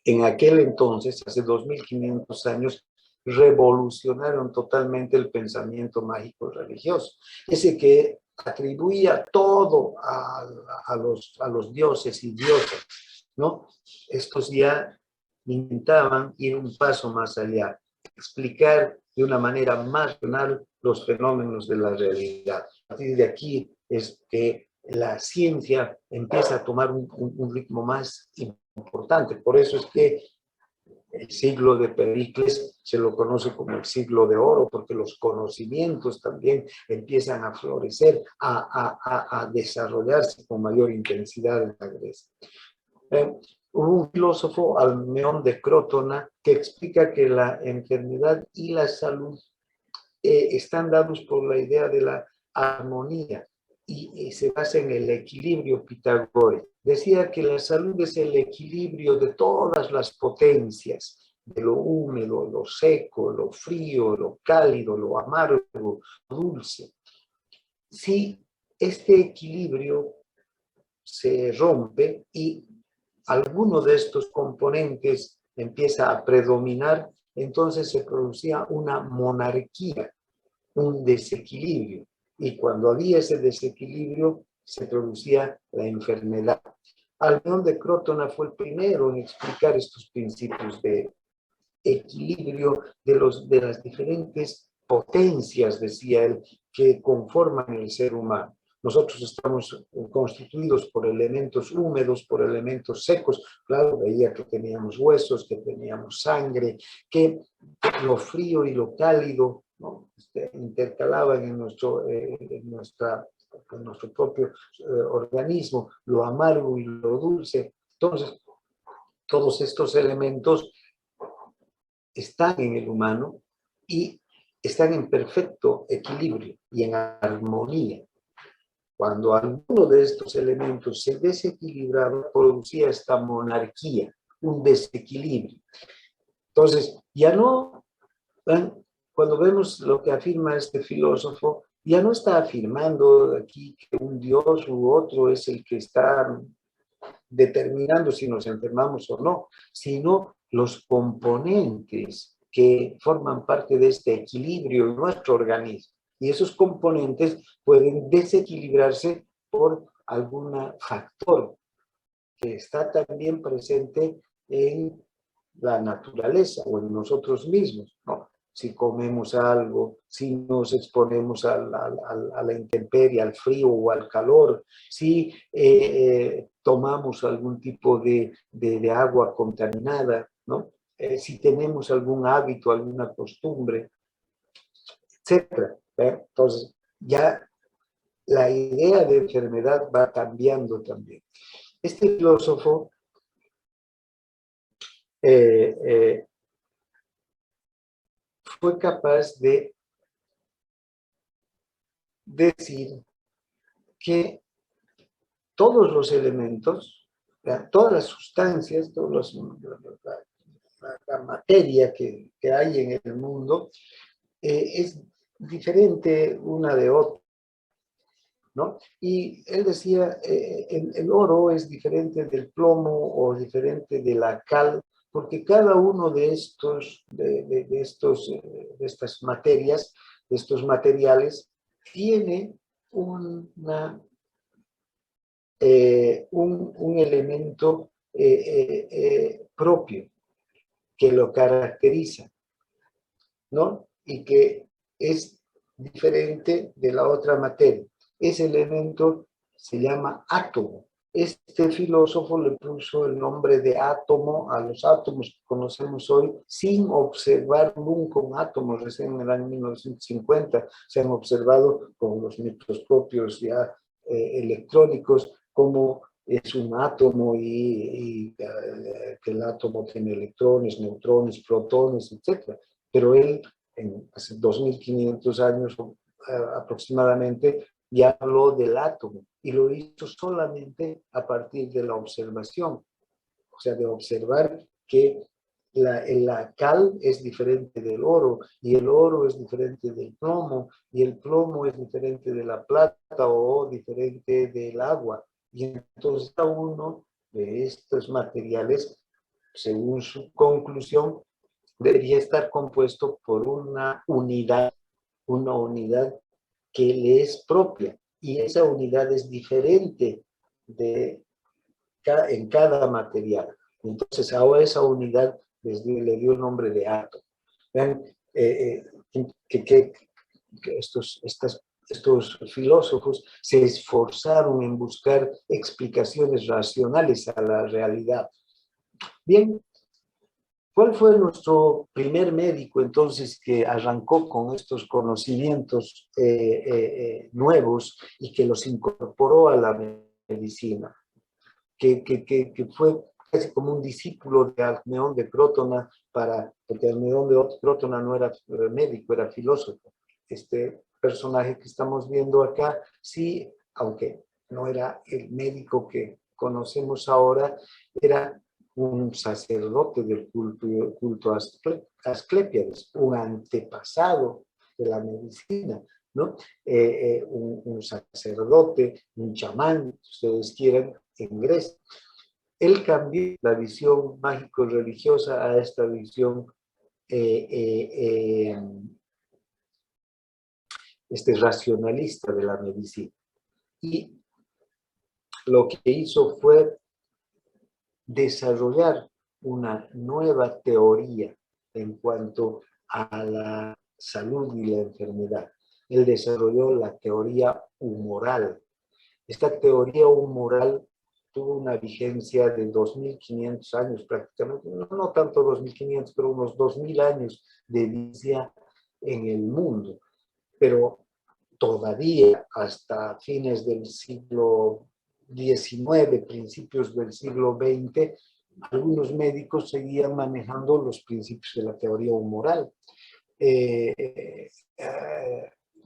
en aquel entonces, hace 2500 años, revolucionaron totalmente el pensamiento mágico religioso. Ese que atribuía todo a los dioses y diosas, ¿no? Estos ya intentaban ir un paso más allá, explicar de una manera más racional los fenómenos de la realidad. A partir de aquí es que la ciencia empieza a tomar un ritmo más importante. Por eso es que el siglo de Pericles se lo conoce como el siglo de oro, porque los conocimientos también empiezan a florecer, a desarrollarse con mayor intensidad en la Grecia. Hubo un filósofo, Almeón de Crótona, que explica que la enfermedad y la salud están dados por la idea de la armonía y se basa en el equilibrio pitagórico. Decía que la salud es el equilibrio de todas las potencias, de lo húmedo, lo seco, lo frío, lo cálido, lo amargo, lo dulce. Si este equilibrio se rompe y alguno de estos componentes empieza a predominar, entonces se producía una monarquía, un desequilibrio. Y cuando había ese desequilibrio, se producía la enfermedad. Almeón de Crótona fue el primero en explicar estos principios de equilibrio de las diferentes potencias, decía él, que conforman el ser humano. Nosotros estamos constituidos por elementos húmedos, por elementos secos. Claro, veía que teníamos huesos, que teníamos sangre, que lo frío y lo cálido, ¿no? Intercalaban en nuestro propio organismo, lo amargo y lo dulce. Entonces, todos estos elementos están en el humano y están en perfecto equilibrio y en armonía. Cuando alguno de estos elementos se desequilibraba, producía esta monarquía, un desequilibrio. Entonces, ya no, cuando vemos lo que afirma este filósofo, ya no está afirmando aquí que un dios u otro es el que está determinando si nos enfermamos o no, sino los componentes que forman parte de este equilibrio en nuestro organismo. Y esos componentes pueden desequilibrarse por algún factor que está también presente en la naturaleza o en nosotros mismos, ¿no? Si comemos algo, si nos exponemos a la intemperie, al frío o al calor, si tomamos algún tipo de agua contaminada, ¿no? Si tenemos algún hábito, alguna costumbre, etc. Entonces, ya la idea de enfermedad va cambiando también. Este filósofo fue capaz de decir que todos los elementos, todas las sustancias, la materia que hay en el mundo es diferente una de otra. ¿no? Y él decía, el oro es diferente del plomo o diferente de la cal, porque cada uno de estos, de estas materias, de estos materiales, tiene una, un elemento propio que lo caracteriza, ¿no? Y que es diferente de la otra materia. Ese elemento se llama átomo. Este filósofo le puso el nombre de átomo a los átomos que conocemos hoy sin observar nunca un átomo. Recién en el año 1950 se han observado con los microscopios ya electrónicos cómo es un átomo y que el átomo tiene electrones, neutrones, protones, etc. Pero él, hace 2500 años aproximadamente, ya habló del átomo y lo hizo solamente a partir de la observación, o sea, de observar que la cal es diferente del oro y el oro es diferente del plomo y el plomo es diferente de la plata o diferente del agua. Y entonces cada uno de estos materiales, según su conclusión, debería estar compuesto por una unidad que le es propia. Y esa unidad es diferente en cada material. Entonces, ahora esa unidad le dio el nombre de átomo. Vean que estos filósofos se esforzaron en buscar explicaciones racionales a la realidad. Bien, ¿cuál fue nuestro primer médico entonces que arrancó con estos conocimientos nuevos y que los incorporó a la medicina? Que fue casi como un discípulo de Alcmeón de Crótona, porque Alcmeón de Crótona no era médico, era filósofo. Este personaje que estamos viendo acá, sí, aunque no era el médico que conocemos ahora, era un sacerdote del culto Asclepiades, un antepasado de la medicina, ¿no? Un sacerdote, un chamán, si ustedes quieran, en Grecia. Él cambió la visión mágico-religiosa a esta visión racionalista de la medicina. Y lo que hizo fue desarrollar una nueva teoría en cuanto a la salud y la enfermedad. Él desarrolló la teoría humoral. Esta teoría humoral tuvo una vigencia de 2500 años prácticamente, no tanto 2500, pero unos 2000 años de vigencia en el mundo. Pero todavía hasta fines del siglo XIX, principios del siglo XX, algunos médicos seguían manejando los principios de la teoría humoral.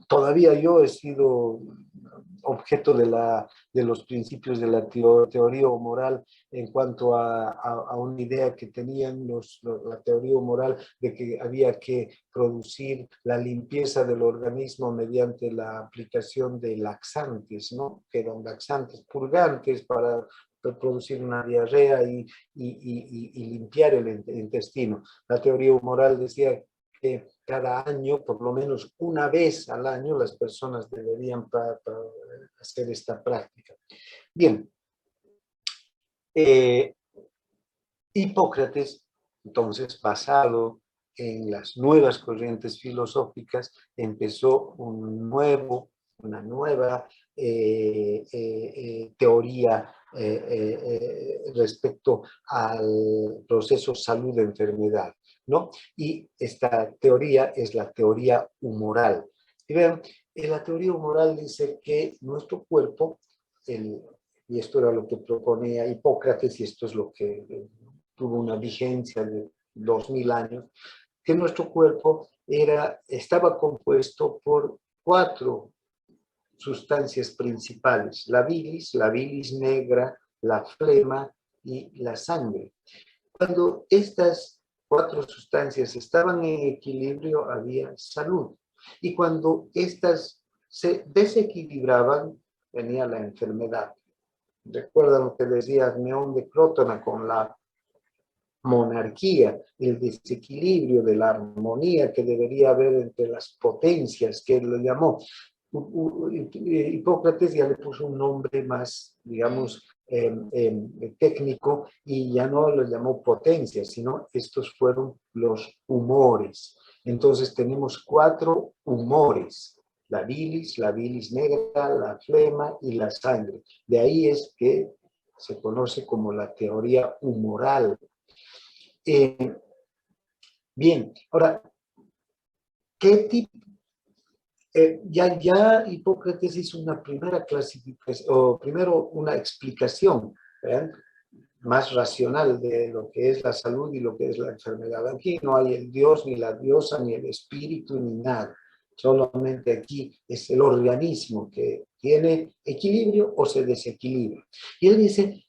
Todavía yo he sido objeto de los principios de la teoría moral en cuanto a una idea que tenían la teoría moral de que había que producir la limpieza del organismo mediante la aplicación de laxantes, ¿no? Que eran laxantes purgantes para producir una diarrea y limpiar el intestino. La teoría moral decía que cada año, por lo menos una vez al año, las personas deberían hacer esta práctica. Bien, Hipócrates, entonces, basado en las nuevas corrientes filosóficas, empezó una nueva teoría respecto al proceso salud-enfermedad, ¿no? Y esta teoría es la teoría humoral. Y vean, la teoría humoral dice que nuestro cuerpo, y esto era lo que proponía Hipócrates, y esto es lo que tuvo una vigencia de 2000 años, que nuestro cuerpo estaba compuesto por 4 sustancias principales: la bilis negra, la flema y la sangre. Cuando estas 4 sustancias estaban en equilibrio, había salud. Y cuando estas se desequilibraban, venía la enfermedad. Recuerda lo que decía Agmeón de Crotona con la monarquía, el desequilibrio de la armonía que debería haber entre las potencias, que él lo llamó. Hipócrates ya le puso un nombre más, digamos, técnico, y ya no lo llamó potencia, sino estos fueron los humores. Entonces tenemos 4 humores: la bilis negra, la flema y la sangre. De ahí es que se conoce como la teoría humoral. Bien, ahora, ¿qué tipo? Ya Hipócrates hizo una primera clasificación, o primero una explicación, ¿verdad?, más racional de lo que es la salud y lo que es la enfermedad. Aquí no hay el dios, ni la diosa, ni el espíritu, ni nada. Solamente aquí es el organismo que tiene equilibrio o se desequilibra. Y él dice,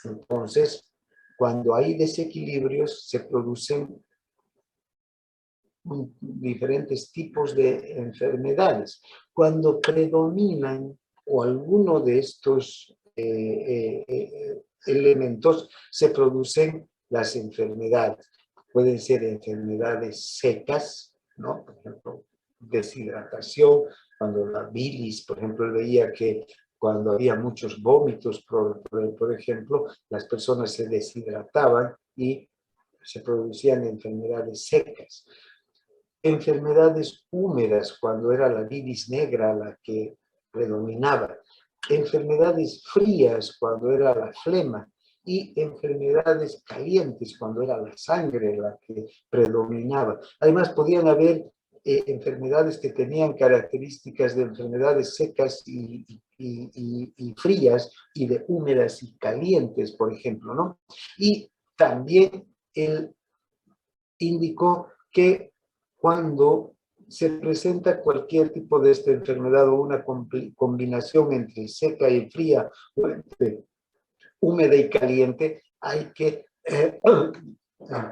entonces, cuando hay desequilibrios, se producen diferentes tipos de enfermedades. Cuando predominan o alguno de estos elementos, se producen las enfermedades. Pueden ser enfermedades secas, ¿no? Por ejemplo, deshidratación. Cuando la bilis, por ejemplo, él veía que cuando había muchos vómitos, por ejemplo, las personas se deshidrataban y se producían enfermedades secas. Enfermedades húmedas, cuando era la bilis negra la que predominaba. Enfermedades frías, cuando era la flema. Y enfermedades calientes, cuando era la sangre la que predominaba. Además, podían haber enfermedades que tenían características de enfermedades secas y frías, y de húmedas y calientes, por ejemplo, ¿no? Y también él indicó que cuando se presenta cualquier tipo de esta enfermedad, o una combinación entre seca y fría, o entre húmeda y caliente, hay que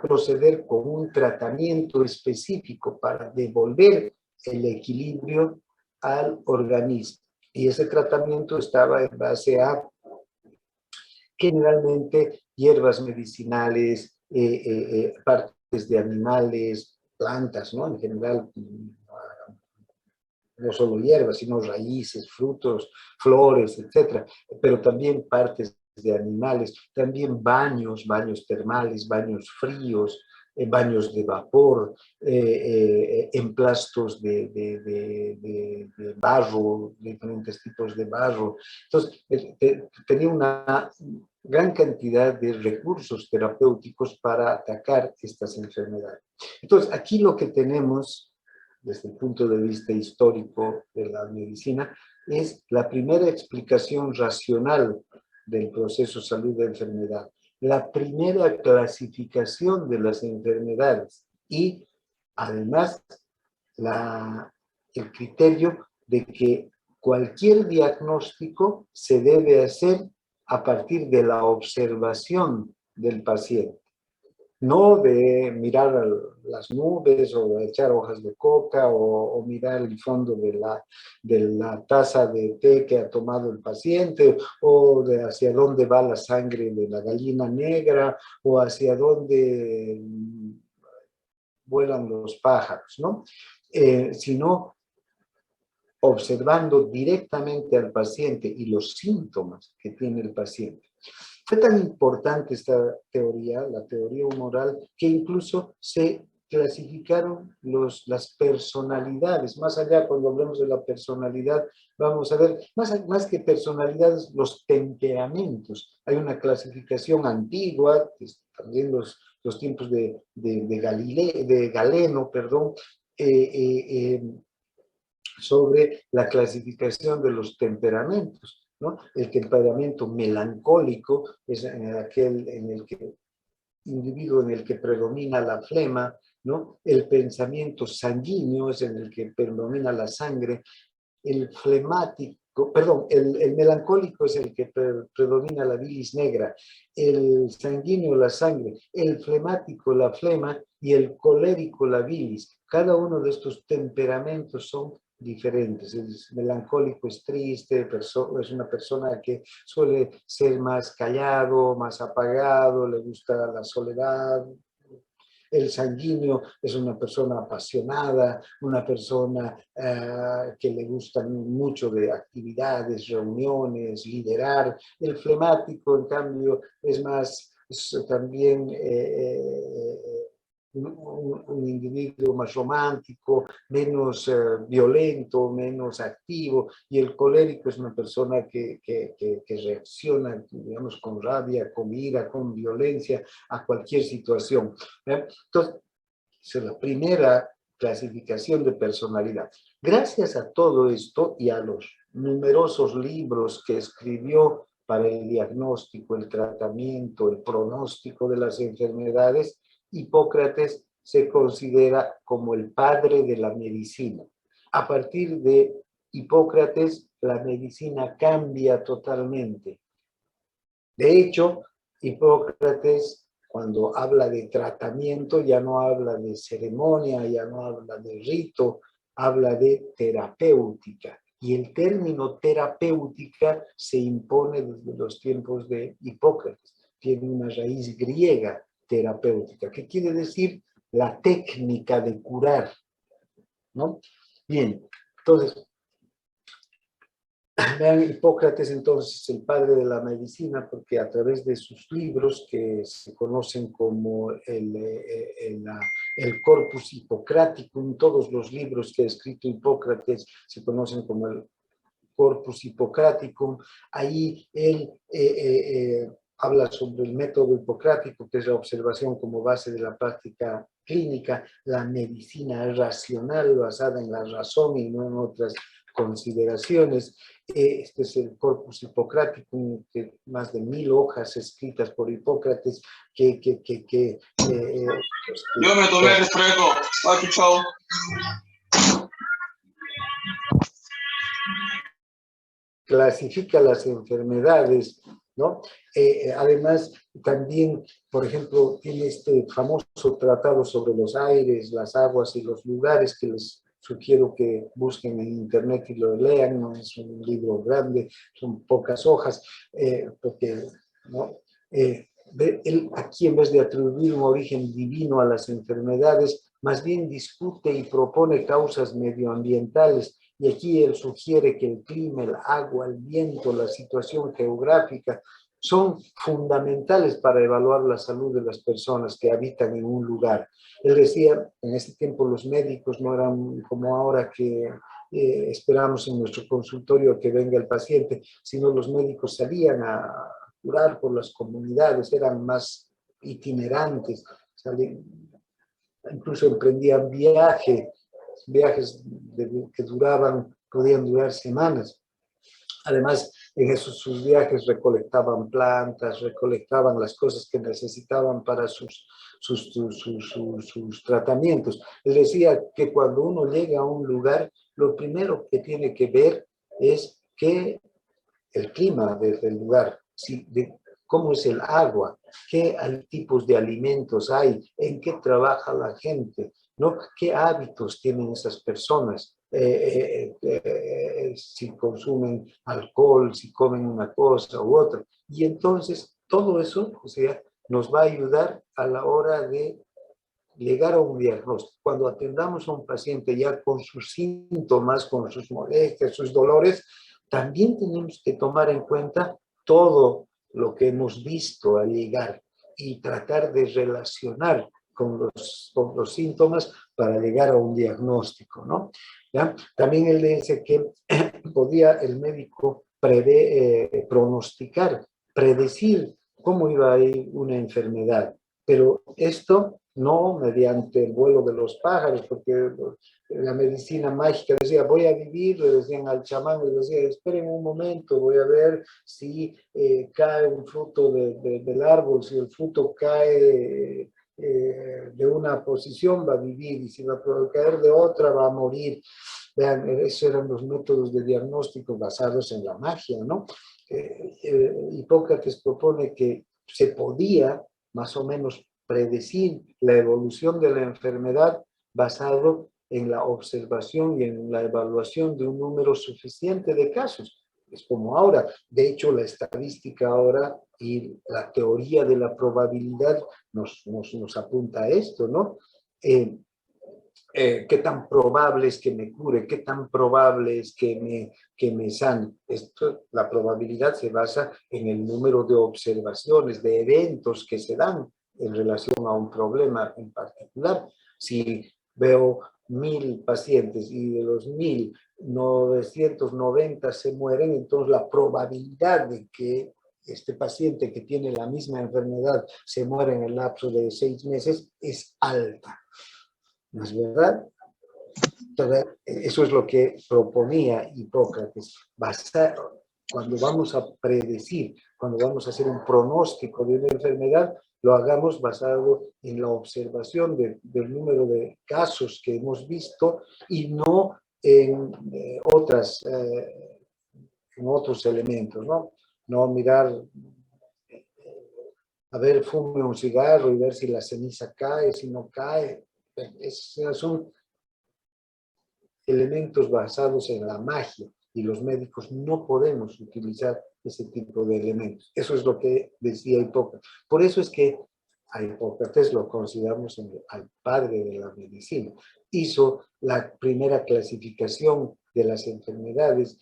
proceder con un tratamiento específico para devolver el equilibrio al organismo. Y ese tratamiento estaba en base a generalmente hierbas medicinales, partes de animales, plantas, ¿no? En general, no solo hierbas, sino raíces, frutos, flores, etcétera, pero también partes de animales, también baños termales, baños fríos, baños de vapor, emplastos de barro, diferentes tipos de barro. Entonces, tenía una gran cantidad de recursos terapéuticos para atacar estas enfermedades. Entonces, aquí lo que tenemos desde el punto de vista histórico de la medicina, es la primera explicación racional del proceso salud-enfermedad, la primera clasificación de las enfermedades y además el criterio de que cualquier diagnóstico se debe hacer a partir de la observación del paciente. No de mirar las nubes o de echar hojas de coca o mirar el fondo de la taza de té que ha tomado el paciente, o de hacia dónde va la sangre de la gallina negra, o hacia dónde vuelan los pájaros, ¿no? Sino observando directamente al paciente y los síntomas que tiene el paciente. Fue tan importante esta teoría, la teoría humoral, que incluso se clasificaron las personalidades. Más allá, cuando hablamos de la personalidad, vamos a ver, más que personalidades, los temperamentos. Hay una clasificación antigua, también los tiempos de Galeno, perdón, sobre la clasificación de los temperamentos, ¿no? El temperamento melancólico es aquel individuo en el que predomina la flema, ¿no? El pensamiento sanguíneo es en el que predomina la sangre. El flemático, perdón, el melancólico es el que predomina la bilis negra, el sanguíneo la sangre, el flemático la flema y el colérico la bilis. Cada uno de estos temperamentos son diferentes. El melancólico es triste, es una persona que suele ser más callado, más apagado, le gusta la soledad. El sanguíneo es una persona apasionada, una persona que le gustan mucho de actividades, reuniones, liderar. El flemático, en cambio, es más también un individuo más romántico, menos violento, menos activo, y el colérico es una persona que reacciona, digamos, con rabia, con ira, con violencia a cualquier situación. Entonces, esa es la primera clasificación de personalidad. Gracias a todo esto y a los numerosos libros que escribió para el diagnóstico, el tratamiento, el pronóstico de las enfermedades, Hipócrates se considera como el padre de la medicina. A partir de Hipócrates, la medicina cambia totalmente. De hecho, Hipócrates, cuando habla de tratamiento, ya no habla de ceremonia, ya no habla de rito, habla de terapéutica. Y el término terapéutica se impone desde los tiempos de Hipócrates. Tiene una raíz griega, terapéutica, que quiere decir la técnica de curar, ¿no? Bien, entonces, vean, Hipócrates entonces es el padre de la medicina porque a través de sus libros que se conocen como el Corpus Hippocraticum, todos los libros que ha escrito Hipócrates se conocen como el Corpus Hippocraticum. Ahí él habla sobre el método hipocrático, que es la observación como base de la práctica clínica, la medicina racional basada en la razón y no en otras consideraciones. Este es el Corpus Hippocraticum, que más de 1000 hojas escritas por Hipócrates, Yo me tomé el refresco. Chao. Clasifica las enfermedades, ¿no? Además, también, por ejemplo, tiene este famoso tratado sobre los aires, las aguas y los lugares que les sugiero que busquen en internet y lo lean. No es un libro grande, son pocas hojas, porque, ¿no? Él aquí, en vez de atribuir un origen divino a las enfermedades, más bien discute y propone causas medioambientales. Y aquí él sugiere que el clima, el agua, el viento, la situación geográfica son fundamentales para evaluar la salud de las personas que habitan en un lugar. Él decía, en ese tiempo los médicos no eran como ahora que esperamos en nuestro consultorio que venga el paciente, sino los médicos salían a curar por las comunidades, eran más itinerantes, incluso emprendían viajes que podían durar semanas. Además, en esos sus viajes recolectaban plantas, recolectaban las cosas que necesitaban para sus tratamientos. Les decía que cuando uno llega a un lugar, lo primero que tiene que ver es que el clima del lugar, cómo es el agua, qué tipos de alimentos hay, en qué trabaja la gente, ¿no? ¿Qué hábitos tienen esas personas? Si consumen alcohol, si comen una cosa u otra. Y entonces todo eso, o sea, nos va a ayudar a la hora de llegar a un diagnóstico. Cuando atendamos a un paciente ya con sus síntomas, con sus molestias, sus dolores, también tenemos que tomar en cuenta todo lo que hemos visto al llegar y tratar de relacionar con los síntomas para llegar a un diagnóstico, ¿no? ¿Ya? También él dice que podía el médico pronosticar, predecir cómo iba a ir una enfermedad, pero esto no mediante el vuelo de los pájaros, porque la medicina mágica decía, voy a vivir, le decían al chamán, le decía, esperen un momento, voy a ver si cae un fruto del árbol, si el fruto cae de una posición va a vivir, y si va a caer de otra va a morir. Vean, esos eran los métodos de diagnóstico basados en la magia, ¿no? Hipócrates propone que se podía más o menos predecir la evolución de la enfermedad basado en la observación y en la evaluación de un número suficiente de casos. Es como ahora. De hecho, la estadística ahora y la teoría de la probabilidad nos apunta a esto, ¿no? ¿Qué tan probable es que me cure? ¿Qué tan probable es que me sane? La probabilidad se basa en el número de observaciones, de eventos que se dan en relación a un problema en particular. Si veo 1000 pacientes y de los 1990 se mueren, entonces la probabilidad de que este paciente que tiene la misma enfermedad se muera en el lapso de 6 meses es alta. ¿No es verdad? Eso es lo que proponía Hipócrates. Cuando vamos a predecir, cuando vamos a hacer un pronóstico de una enfermedad, lo hagamos basado en la observación del número de casos que hemos visto y no en otros elementos, ¿no? No mirar, a ver, fume un cigarro y ver si la ceniza cae, si no cae. Son elementos basados en la magia y los médicos no podemos utilizar ese tipo de elementos. Eso es lo que decía Hipócrates. Por eso es que a Hipócrates lo consideramos al padre de la medicina. Hizo la primera clasificación de las enfermedades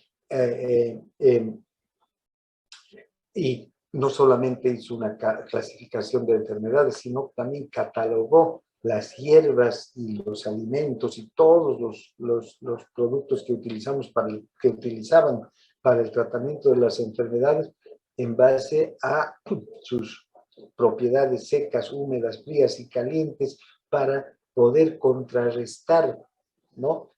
y no solamente hizo una clasificación de enfermedades, sino también catalogó las hierbas y los alimentos y todos los productos que utilizaban para el tratamiento de las enfermedades en base a sus propiedades secas, húmedas, frías y calientes para poder contrarrestar, ¿no?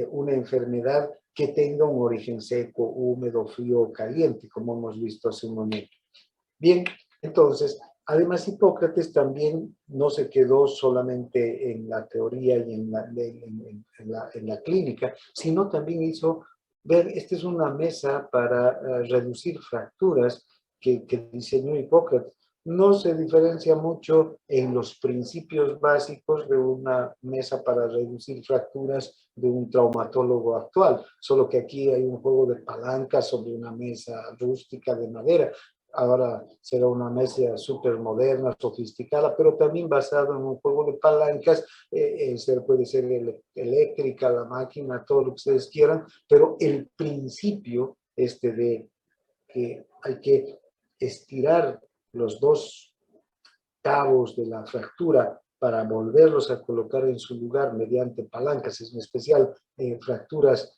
Una enfermedad que tenga un origen seco, húmedo, frío o caliente, como hemos visto hace un momento. Bien, entonces, además Hipócrates también no se quedó solamente en la teoría y en la clínica, sino también hizo ver, esta es una mesa para reducir fracturas que diseñó Hipócrates. No se diferencia mucho en los principios básicos de una mesa para reducir fracturas de un traumatólogo actual, solo que aquí hay un juego de palancas sobre una mesa rústica de madera. Ahora será una mesa súper moderna, sofisticada, pero también basada en un juego de palancas. Puede ser eléctrica, la máquina, todo lo que ustedes quieran, pero el principio de que hay que estirar los dos cabos de la fractura para volverlos a colocar en su lugar mediante palancas, en especial fracturas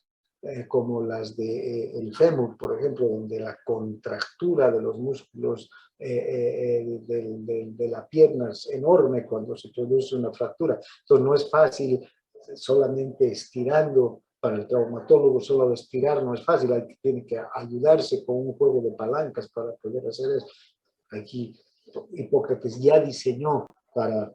como las del fémur, por ejemplo, donde la contractura de los músculos de la pierna es enorme cuando se produce una fractura. Entonces no es fácil solamente estirando. Para el traumatólogo solo estirar no es fácil, tiene que ayudarse con un juego de palancas para poder hacer eso. Aquí Hipócrates ya diseñó para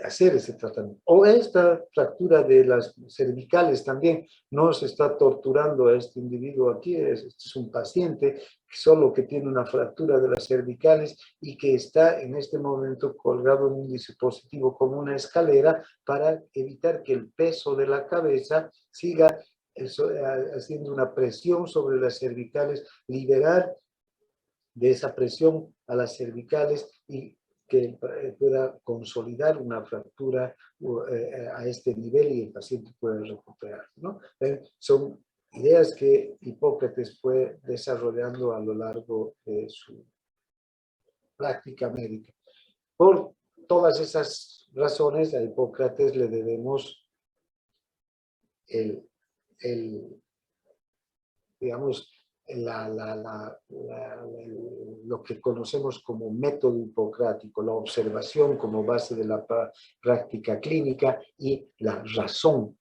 hacer ese tratamiento. O esta fractura de las cervicales también, no se está torturando a este individuo aquí, este es un paciente solo que tiene una fractura de las cervicales y que está en este momento colgado en un dispositivo como una escalera para evitar que el peso de la cabeza siga haciendo una presión sobre las cervicales, liberar de esa presión a las cervicales y que pueda consolidar una fractura a este nivel y el paciente pueda recuperar, ¿no? Son ideas que Hipócrates fue desarrollando a lo largo de su práctica médica. Por todas esas razones, a Hipócrates le debemos digamos, lo que conocemos como método hipocrático, la observación como base de la práctica clínica y la razón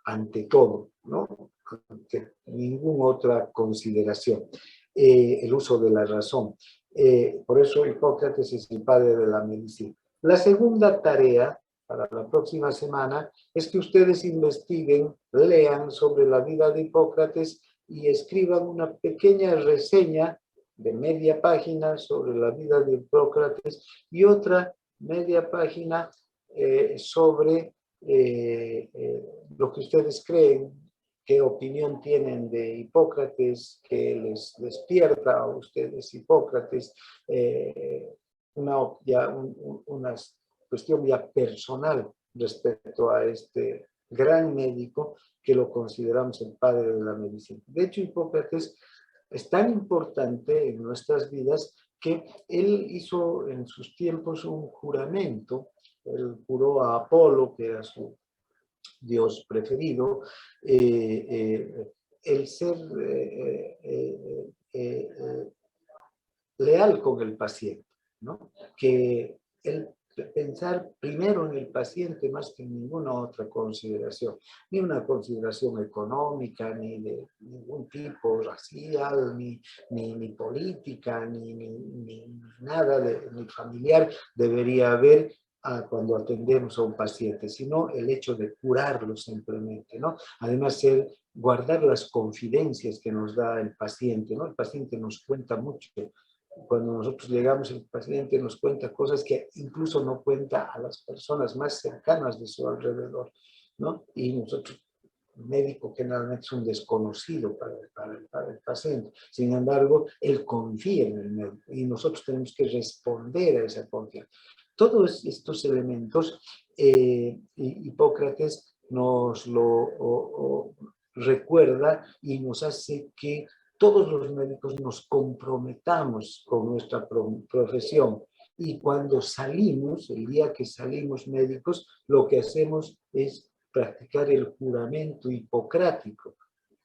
ante todo, ¿no? Ante ninguna otra consideración, el uso de la razón. Por eso Hipócrates es el padre de la medicina. La segunda tarea para la próxima semana es que ustedes investiguen, lean sobre la vida de Hipócrates y escriban una pequeña reseña de media página sobre la vida de Hipócrates y otra media página sobre lo que ustedes creen, qué opinión tienen de Hipócrates, qué les despierta a ustedes Hipócrates, una cuestión ya personal respecto a este gran médico que lo consideramos el padre de la medicina. De hecho, Hipócrates es tan importante en nuestras vidas que él hizo en sus tiempos un juramento. Él juró a Apolo, que era su dios preferido, el ser leal con el paciente, ¿no? Que el pensar primero en el paciente más que en ninguna otra consideración, ni una consideración económica, ni de ningún tipo racial, ni política, ni nada, ni familiar debería haber cuando atendemos a un paciente, sino el hecho de curarlo simplemente, ¿no? Además, guardar las confidencias que nos da el paciente, ¿no? El paciente nos cuenta mucho. Cuando nosotros llegamos, el paciente nos cuenta cosas que incluso no cuenta a las personas más cercanas de su alrededor, ¿no? Y nosotros, el médico generalmente es un desconocido para el paciente. Sin embargo, él confía en el médico y nosotros tenemos que responder a esa confianza. Todos estos elementos, Hipócrates nos lo recuerda y nos hace que todos los médicos nos comprometamos con nuestra profesión. Y cuando salimos, el día que salimos médicos, lo que hacemos es practicar el juramento hipocrático.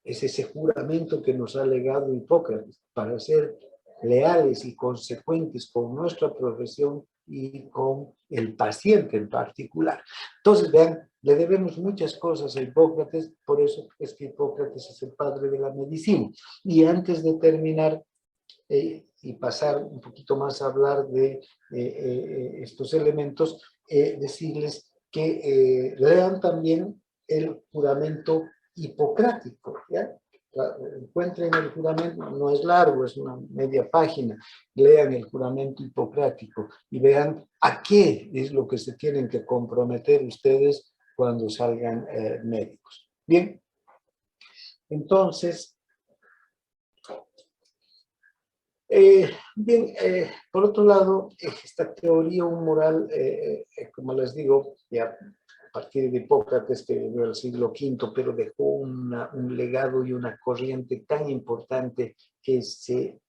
Es ese juramento que nos ha legado Hipócrates para ser leales y consecuentes con nuestra profesión y con el paciente en particular. Entonces, vean, le debemos muchas cosas a Hipócrates, por eso es que Hipócrates es el padre de la medicina. Y antes de terminar y pasar un poquito más a hablar de estos elementos, decirles que lean también el juramento hipocrático, ¿ya? Encuentren el juramento, no es largo, es una media página, lean el juramento hipocrático y vean a qué es lo que se tienen que comprometer ustedes cuando salgan médicos. Bien, entonces, por otro lado, esta teoría humoral, como les digo, ya a partir de Hipócrates, que vivió el siglo V, pero dejó un legado y una corriente tan importante que se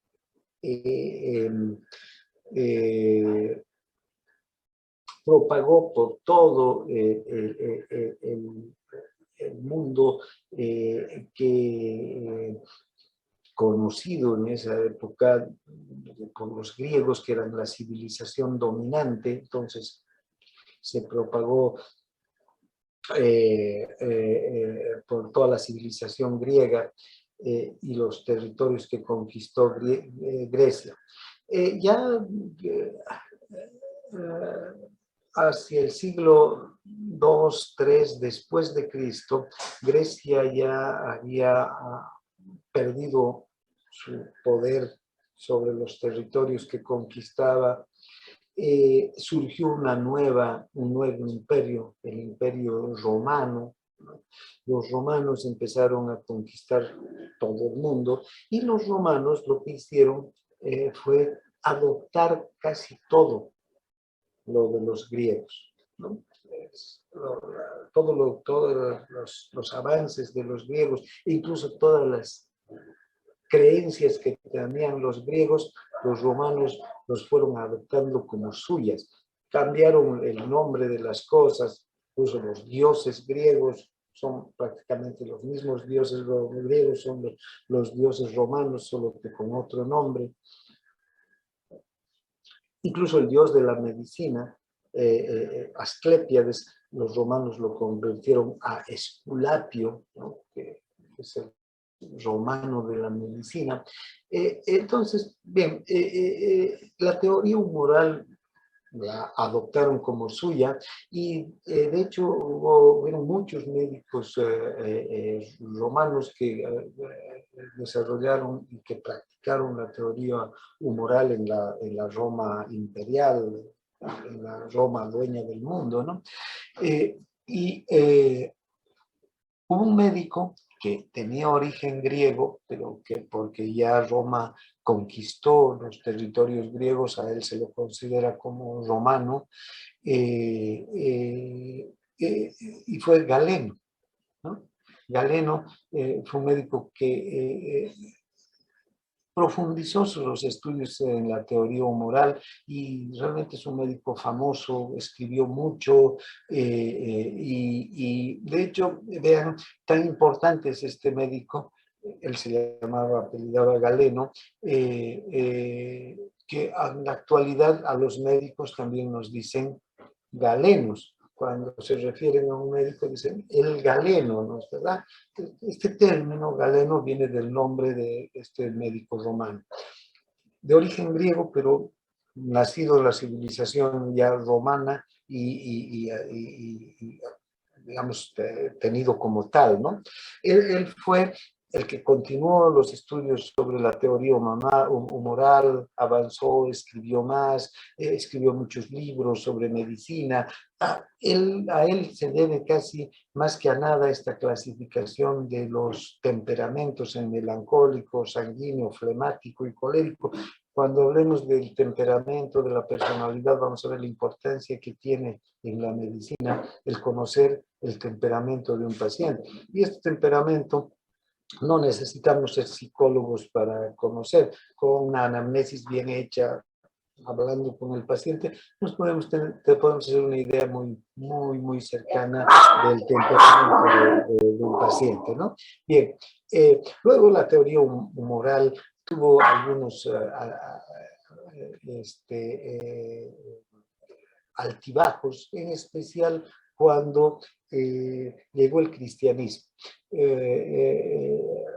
propagó por todo el mundo que conocido en esa época por los griegos, que eran la civilización dominante. Entonces se propagó por toda la civilización griega y los territorios que conquistó Grecia. Hacia el siglo II, III después de Cristo, Grecia ya había perdido su poder sobre los territorios que conquistaba. Surgió un nuevo imperio, el imperio romano. Los romanos empezaron a conquistar todo el mundo y los romanos lo que hicieron fue adoptar casi todo lo de los griegos, ¿no? Todos los avances de los griegos, incluso todas las creencias que tenían los griegos, los romanos los fueron adoptando como suyas. Cambiaron el nombre de las cosas, incluso los dioses griegos son prácticamente los mismos dioses griegos, son los dioses romanos, solo que con otro nombre. Incluso el dios de la medicina, Asclepíades, los romanos lo convirtieron a Esculapio, ¿no? Que es el romano de la medicina. Entonces, bien, la teoría humoral la adoptaron como suya y de hecho hubieron muchos médicos romanos que desarrollaron y que practicaron la teoría humoral en la Roma imperial, en la Roma dueña del mundo, ¿no? Y hubo un médico que tenía origen griego, pero que porque ya Roma conquistó los territorios griegos, a él se lo considera como romano, eh, eh, y fue Galeno, ¿no? Galeno fue un médico que profundizó sus estudios en la teoría humoral y realmente es un médico famoso, escribió mucho y de hecho, vean, tan importante es este médico, él se llamaba, apellidaba Galeno, que en la actualidad a los médicos también nos dicen galenos. Cuando se refieren a un médico dicen el galeno, ¿no es verdad? Este término galeno viene del nombre de este médico romano, de origen griego, pero nacido en la civilización ya romana y digamos, tenido como tal, ¿no? Él fue el que continuó los estudios sobre la teoría humoral, avanzó, escribió más, escribió muchos libros sobre medicina. A él se debe casi más que a nada esta clasificación de los temperamentos en melancólico, sanguíneo, flemático y colérico. Cuando hablemos del temperamento, de la personalidad, vamos a ver la importancia que tiene en la medicina el conocer el temperamento de un paciente. Y este temperamento no necesitamos ser psicólogos para conocer. Con una anamnesis bien hecha, hablando con el paciente, podemos hacer una idea muy cercana del temperamento de un paciente, ¿no? Bien, luego la teoría humoral tuvo algunos altibajos, en especial cuando llegó el cristianismo.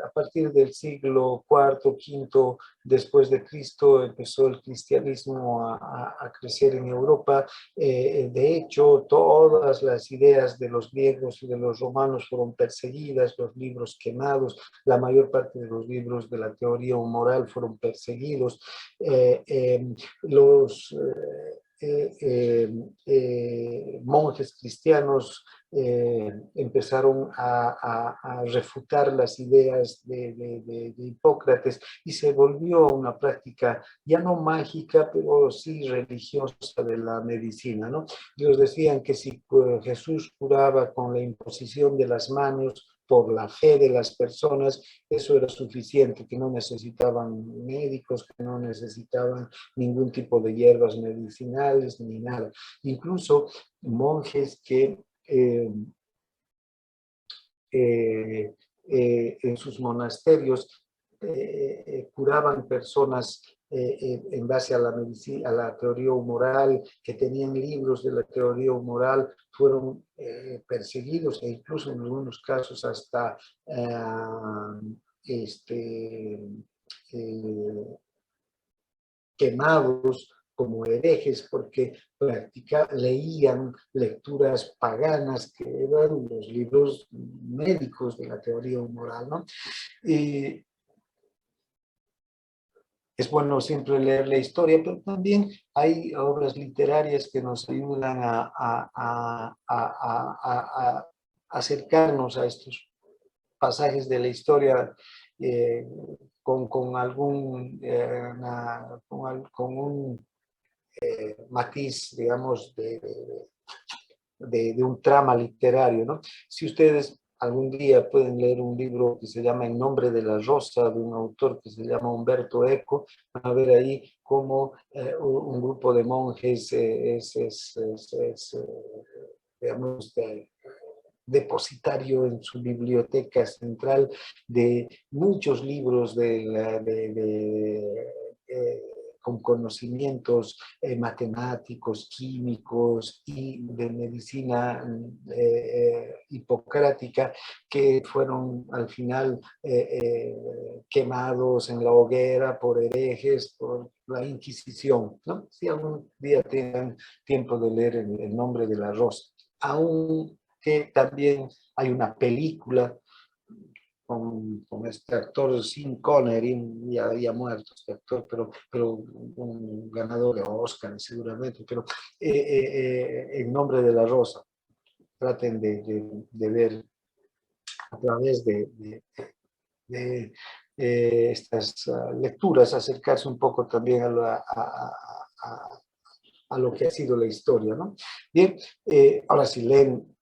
A partir del siglo IV, V después de Cristo empezó el cristianismo a crecer en Europa. De hecho, todas las ideas de los griegos y de los romanos fueron perseguidas, los libros quemados, la mayor parte de los libros de la teoría moral fueron perseguidos. Los monjes cristianos empezaron a refutar las ideas de Hipócrates y se volvió una práctica ya no mágica, pero sí religiosa de la medicina, ¿no? Ellos decían que si Jesús curaba con la imposición de las manos, por la fe de las personas, eso era suficiente, que no necesitaban médicos, que no necesitaban ningún tipo de hierbas medicinales ni nada. Incluso monjes que en sus monasterios curaban personas en base a la medicina, a la teoría humoral, que tenían libros de la teoría humoral, fueron perseguidos e incluso en algunos casos hasta quemados como herejes porque leían lecturas paganas que eran los libros médicos de la teoría humoral, ¿no? Y es bueno siempre leer la historia, pero también hay obras literarias que nos ayudan a acercarnos a estos pasajes de la historia con algún con un matiz, digamos, de un trama literario, ¿no? Si ustedes algún día pueden leer un libro que se llama En nombre de la rosa, de un autor que se llama Umberto Eco, van a ver ahí cómo un grupo de monjes digamos, depositario en su biblioteca central de muchos libros con conocimientos matemáticos, químicos y de medicina hipocrática que fueron al final quemados en la hoguera por herejes, por la Inquisición, ¿no? Si algún día tengan tiempo de leer el nombre de la rosa. Aún que también hay una película con este actor Sean Connery, ya muerto este actor, pero un ganador de Oscar seguramente, pero En nombre de la rosa. traten de ver a través de, estas lecturas, acercarse un poco también a lo que ha sido la historia, ¿no? Bien, ahora si leen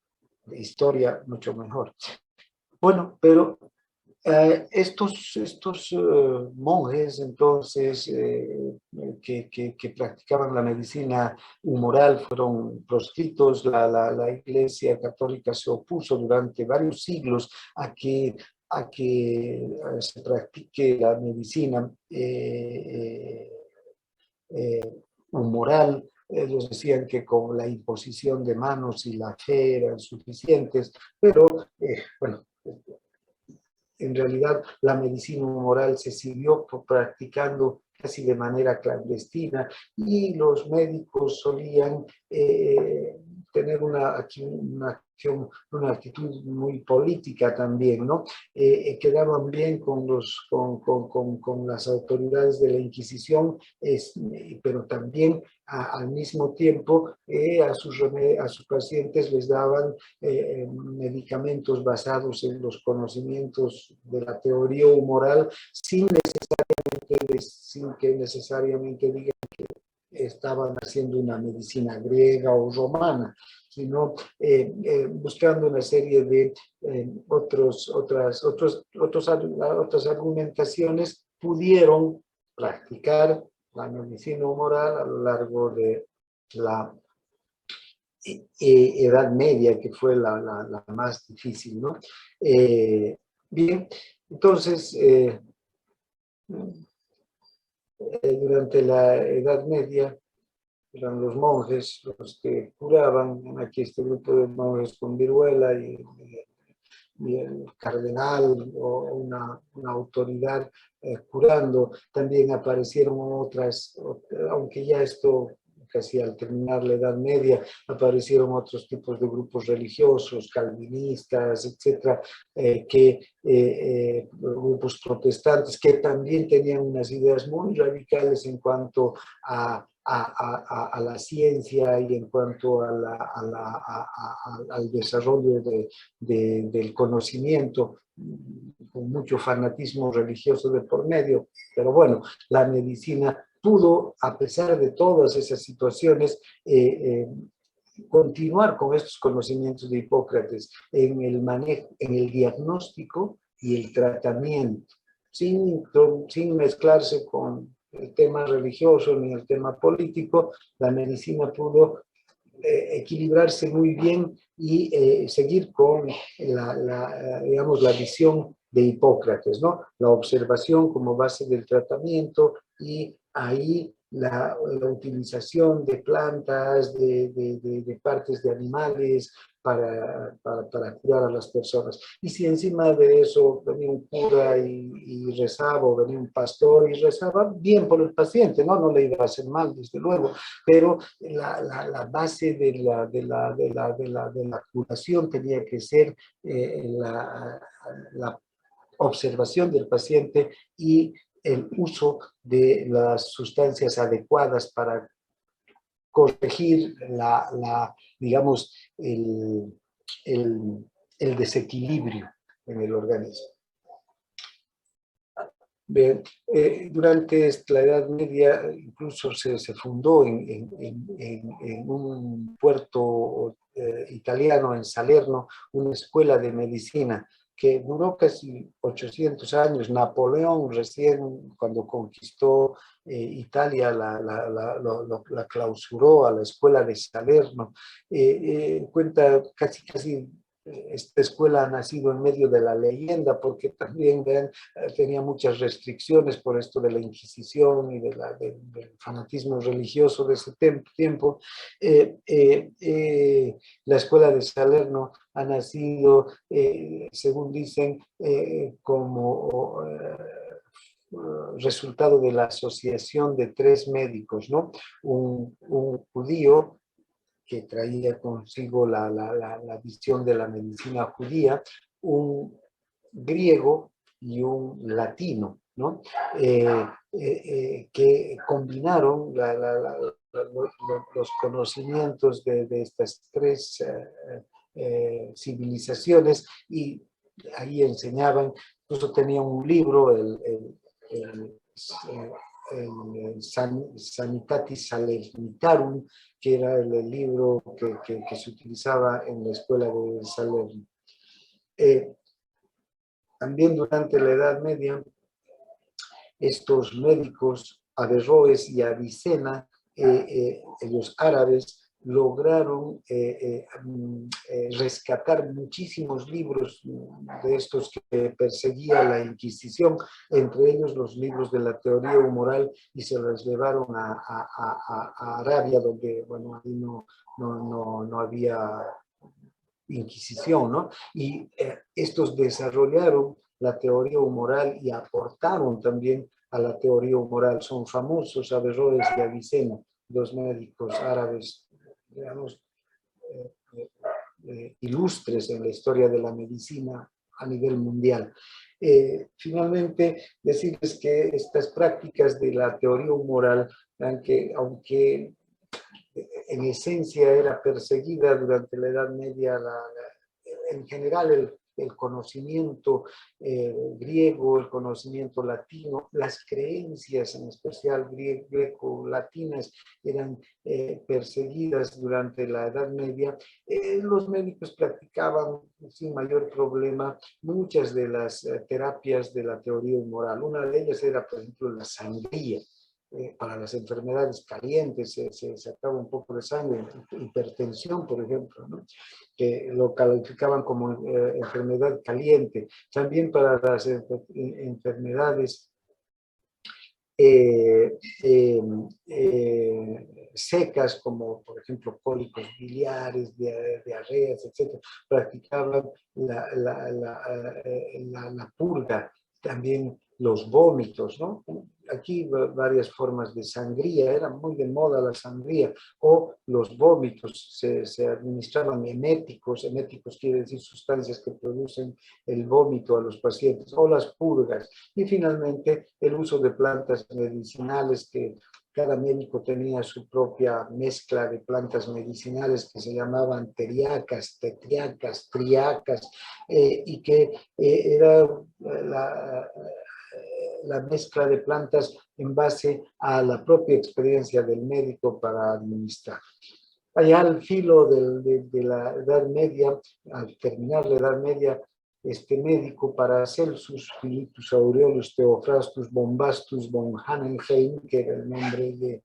historia, mucho mejor. Bueno, pero estos monjes, entonces, que practicaban la medicina humoral fueron proscritos. La Iglesia Católica se opuso durante varios siglos a que se practique la medicina humoral. Ellos decían que con la imposición de manos y la fe eran suficientes, pero bueno, en realidad la medicina humoral se siguió practicando casi de manera clandestina, y los médicos solían tener una actitud muy política también, ¿no? Quedaban bien con las autoridades de la Inquisición, pero también al mismo tiempo a sus pacientes les daban medicamentos basados en los conocimientos de la teoría humoral, sin que necesariamente digan que estaban haciendo una medicina griega o romana, sino buscando una serie de otras argumentaciones, pudieron practicar la medicina humoral a lo largo de la Edad Media, que fue la más difícil, ¿no? Bien, entonces, durante la Edad Media, eran los monjes los que curaban. Aquí este grupo de monjes con viruela, y el cardenal o una autoridad curando. También aparecieron otras, aunque ya esto casi al terminar la Edad Media, aparecieron otros tipos de grupos religiosos, calvinistas, etcétera, grupos protestantes que también tenían unas ideas muy radicales en cuanto a la ciencia y en cuanto al desarrollo del conocimiento, con mucho fanatismo religioso de por medio. Pero bueno, la medicina pudo, a pesar de todas esas situaciones, continuar con estos conocimientos de Hipócrates en el manejo, en el diagnóstico y el tratamiento, sin mezclarse con el tema religioso ni el tema político. La medicina pudo equilibrarse muy bien y seguir con digamos, la visión de Hipócrates, ¿no? La observación como base del tratamiento, y ahí la utilización de plantas, de partes de animales para curar a las personas. Y si encima de eso venía un cura y rezaba, o venía un pastor y rezaba, bien por el paciente, no le iba a hacer mal, desde luego, pero la base de la curación tenía que ser la observación del paciente y el uso de las sustancias adecuadas para corregir digamos, el desequilibrio en el organismo. Bien, durante la Edad Media incluso se fundó en un puerto italiano, en Salerno, una escuela de medicina que duró casi 800 años. Napoleón recién, cuando conquistó Italia, la clausuró a la escuela de Salerno. Cuenta casi esta escuela ha nacido en medio de la leyenda, porque también tenía muchas restricciones por esto de la Inquisición y del fanatismo religioso de ese tiempo. La escuela de Salerno ha nacido, según dicen, como resultado de la asociación de tres médicos, ¿no? Un judío que traía consigo la visión de la medicina judía, un griego y un latino, ¿no? Que combinaron los conocimientos de estas tres civilizaciones, y ahí enseñaban. Incluso tenía un libro, el Sanitatis Salernitarum, que era el libro que se utilizaba en la escuela de Salerno. También durante la Edad Media, estos médicos, Averroes y Avicena, los árabes, lograron rescatar muchísimos libros de estos que perseguía la Inquisición, entre ellos los libros de la teoría moral, y se los llevaron a Arabia, donde, bueno, ahí no había Inquisición, ¿no? Y estos desarrollaron la teoría moral y aportaron también a la teoría moral. Son famosos Averroes y Avicena, dos médicos árabes, digamos, ilustres en la historia de la medicina a nivel mundial. Finalmente, decirles que estas prácticas de la teoría moral, aunque en esencia era perseguida durante la Edad Media, en general el conocimiento griego, el conocimiento latino, las creencias en especial greco-latinas eran perseguidas durante la Edad Media. Los médicos practicaban sin mayor problema muchas de las terapias de la teoría moral. Una de ellas era, por ejemplo, la sangría. Para las enfermedades calientes, se sacaba un poco de sangre, hipertensión, por ejemplo, ¿no? Que lo calificaban como enfermedad caliente. También para las enfermedades secas, como por ejemplo cólicos biliares, diarreas, etc., practicaban la purga, también los vómitos, ¿no? Aquí varias formas de sangría, era muy de moda la sangría, o los vómitos, se administraban eméticos quiere decir sustancias que producen el vómito a los pacientes, o las purgas, y finalmente el uso de plantas medicinales, que cada médico tenía su propia mezcla de plantas medicinales que se llamaban teriacas, tetriacas, triacas, y que era la mezcla de plantas en base a la propia experiencia del médico para administrar. Allá al filo de la Edad Media, al terminar la Edad Media, este médico, Paracelsus Philippus Aureolus Theophrastus Bombastus von Hanenheim, que era el nombre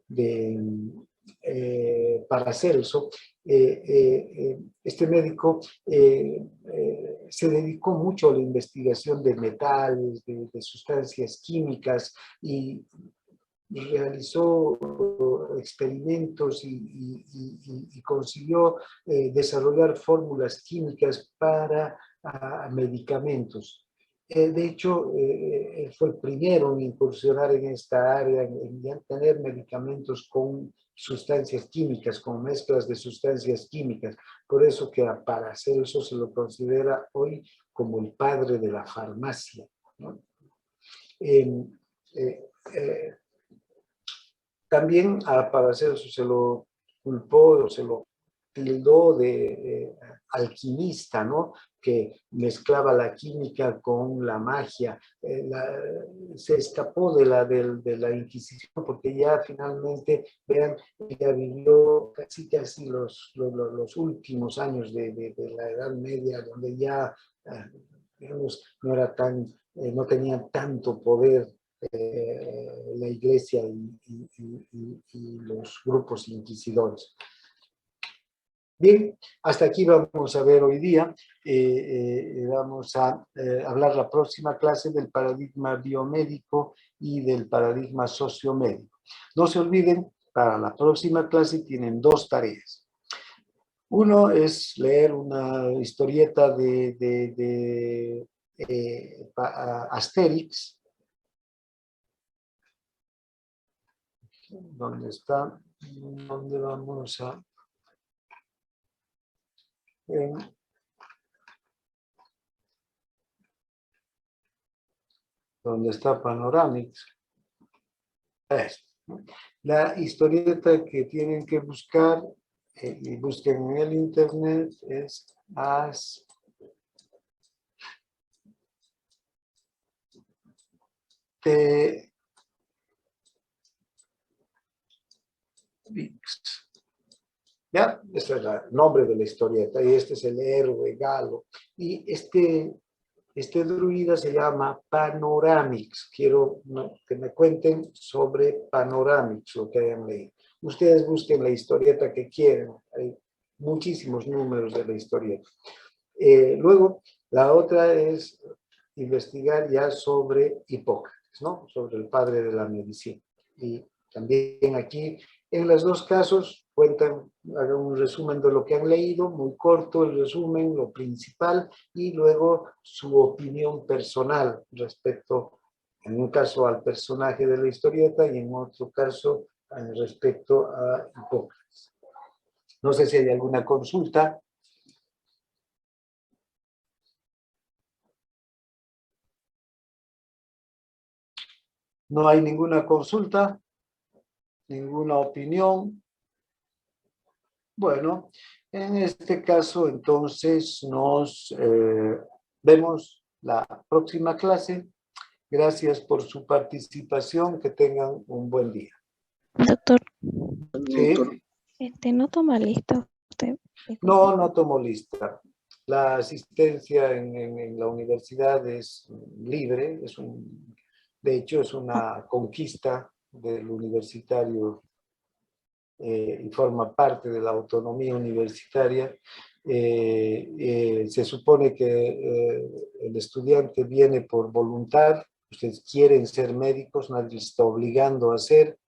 de Paracelso, este médico se dedicó mucho a la investigación de metales, de sustancias químicas, y realizó experimentos y consiguió desarrollar fórmulas químicas para medicamentos. De hecho, fue el primero en incursionar en esta área, en tener medicamentos con sustancias químicas, con mezclas de sustancias químicas. Por eso que a Paracelso se lo considera hoy como el padre de la farmacia, ¿no? También a Paracelso se lo culpó, o se lo tildó de alquimista, ¿no? Que mezclaba la química con la magia. Se escapó de la Inquisición, porque ya finalmente, vean, ya vivió casi los últimos años de la Edad Media, donde ya, digamos, no tenían tanto poder la iglesia y los grupos inquisidores. Bien, hasta aquí vamos a ver hoy día. Vamos a hablar la próxima clase del paradigma biomédico y del paradigma sociomédico. No se olviden, para la próxima clase tienen dos tareas. Uno es leer una historieta de Asterix. ¿Dónde está? ¿Dónde vamos a...? ¿Dónde está Panoramix? La historieta que tienen que buscar y busquen en el internet, es Asterix. ¿Ya? Este es el nombre de la historieta y este es el héroe galo. Y este druida se llama Panoramix. Quiero que me cuenten sobre Panoramix, lo que hayan leído. Ustedes busquen la historieta que quieran. Hay muchísimos números de la historieta. Luego, la otra es investigar ya sobre Hipócrates, ¿no? Sobre el padre de la medicina. Y también aquí, en los dos casos, cuentan, hagan un resumen de lo que han leído, muy corto el resumen, lo principal, y luego su opinión personal respecto, en un caso, al personaje de la historieta y en otro caso, respecto a Hipócrates. No sé si hay alguna consulta. No hay ninguna consulta, ninguna opinión. Bueno, en este caso entonces nos vemos la próxima clase. Gracias por su participación, que tengan un buen día. Doctor, ¿Sí? ¿no toma lista usted? No, no tomo lista. La asistencia en la universidad es libre, de hecho es una conquista del universitario y forma parte de la autonomía universitaria. Se supone que el estudiante viene por voluntad, ustedes quieren ser médicos, nadie les está obligando a ser,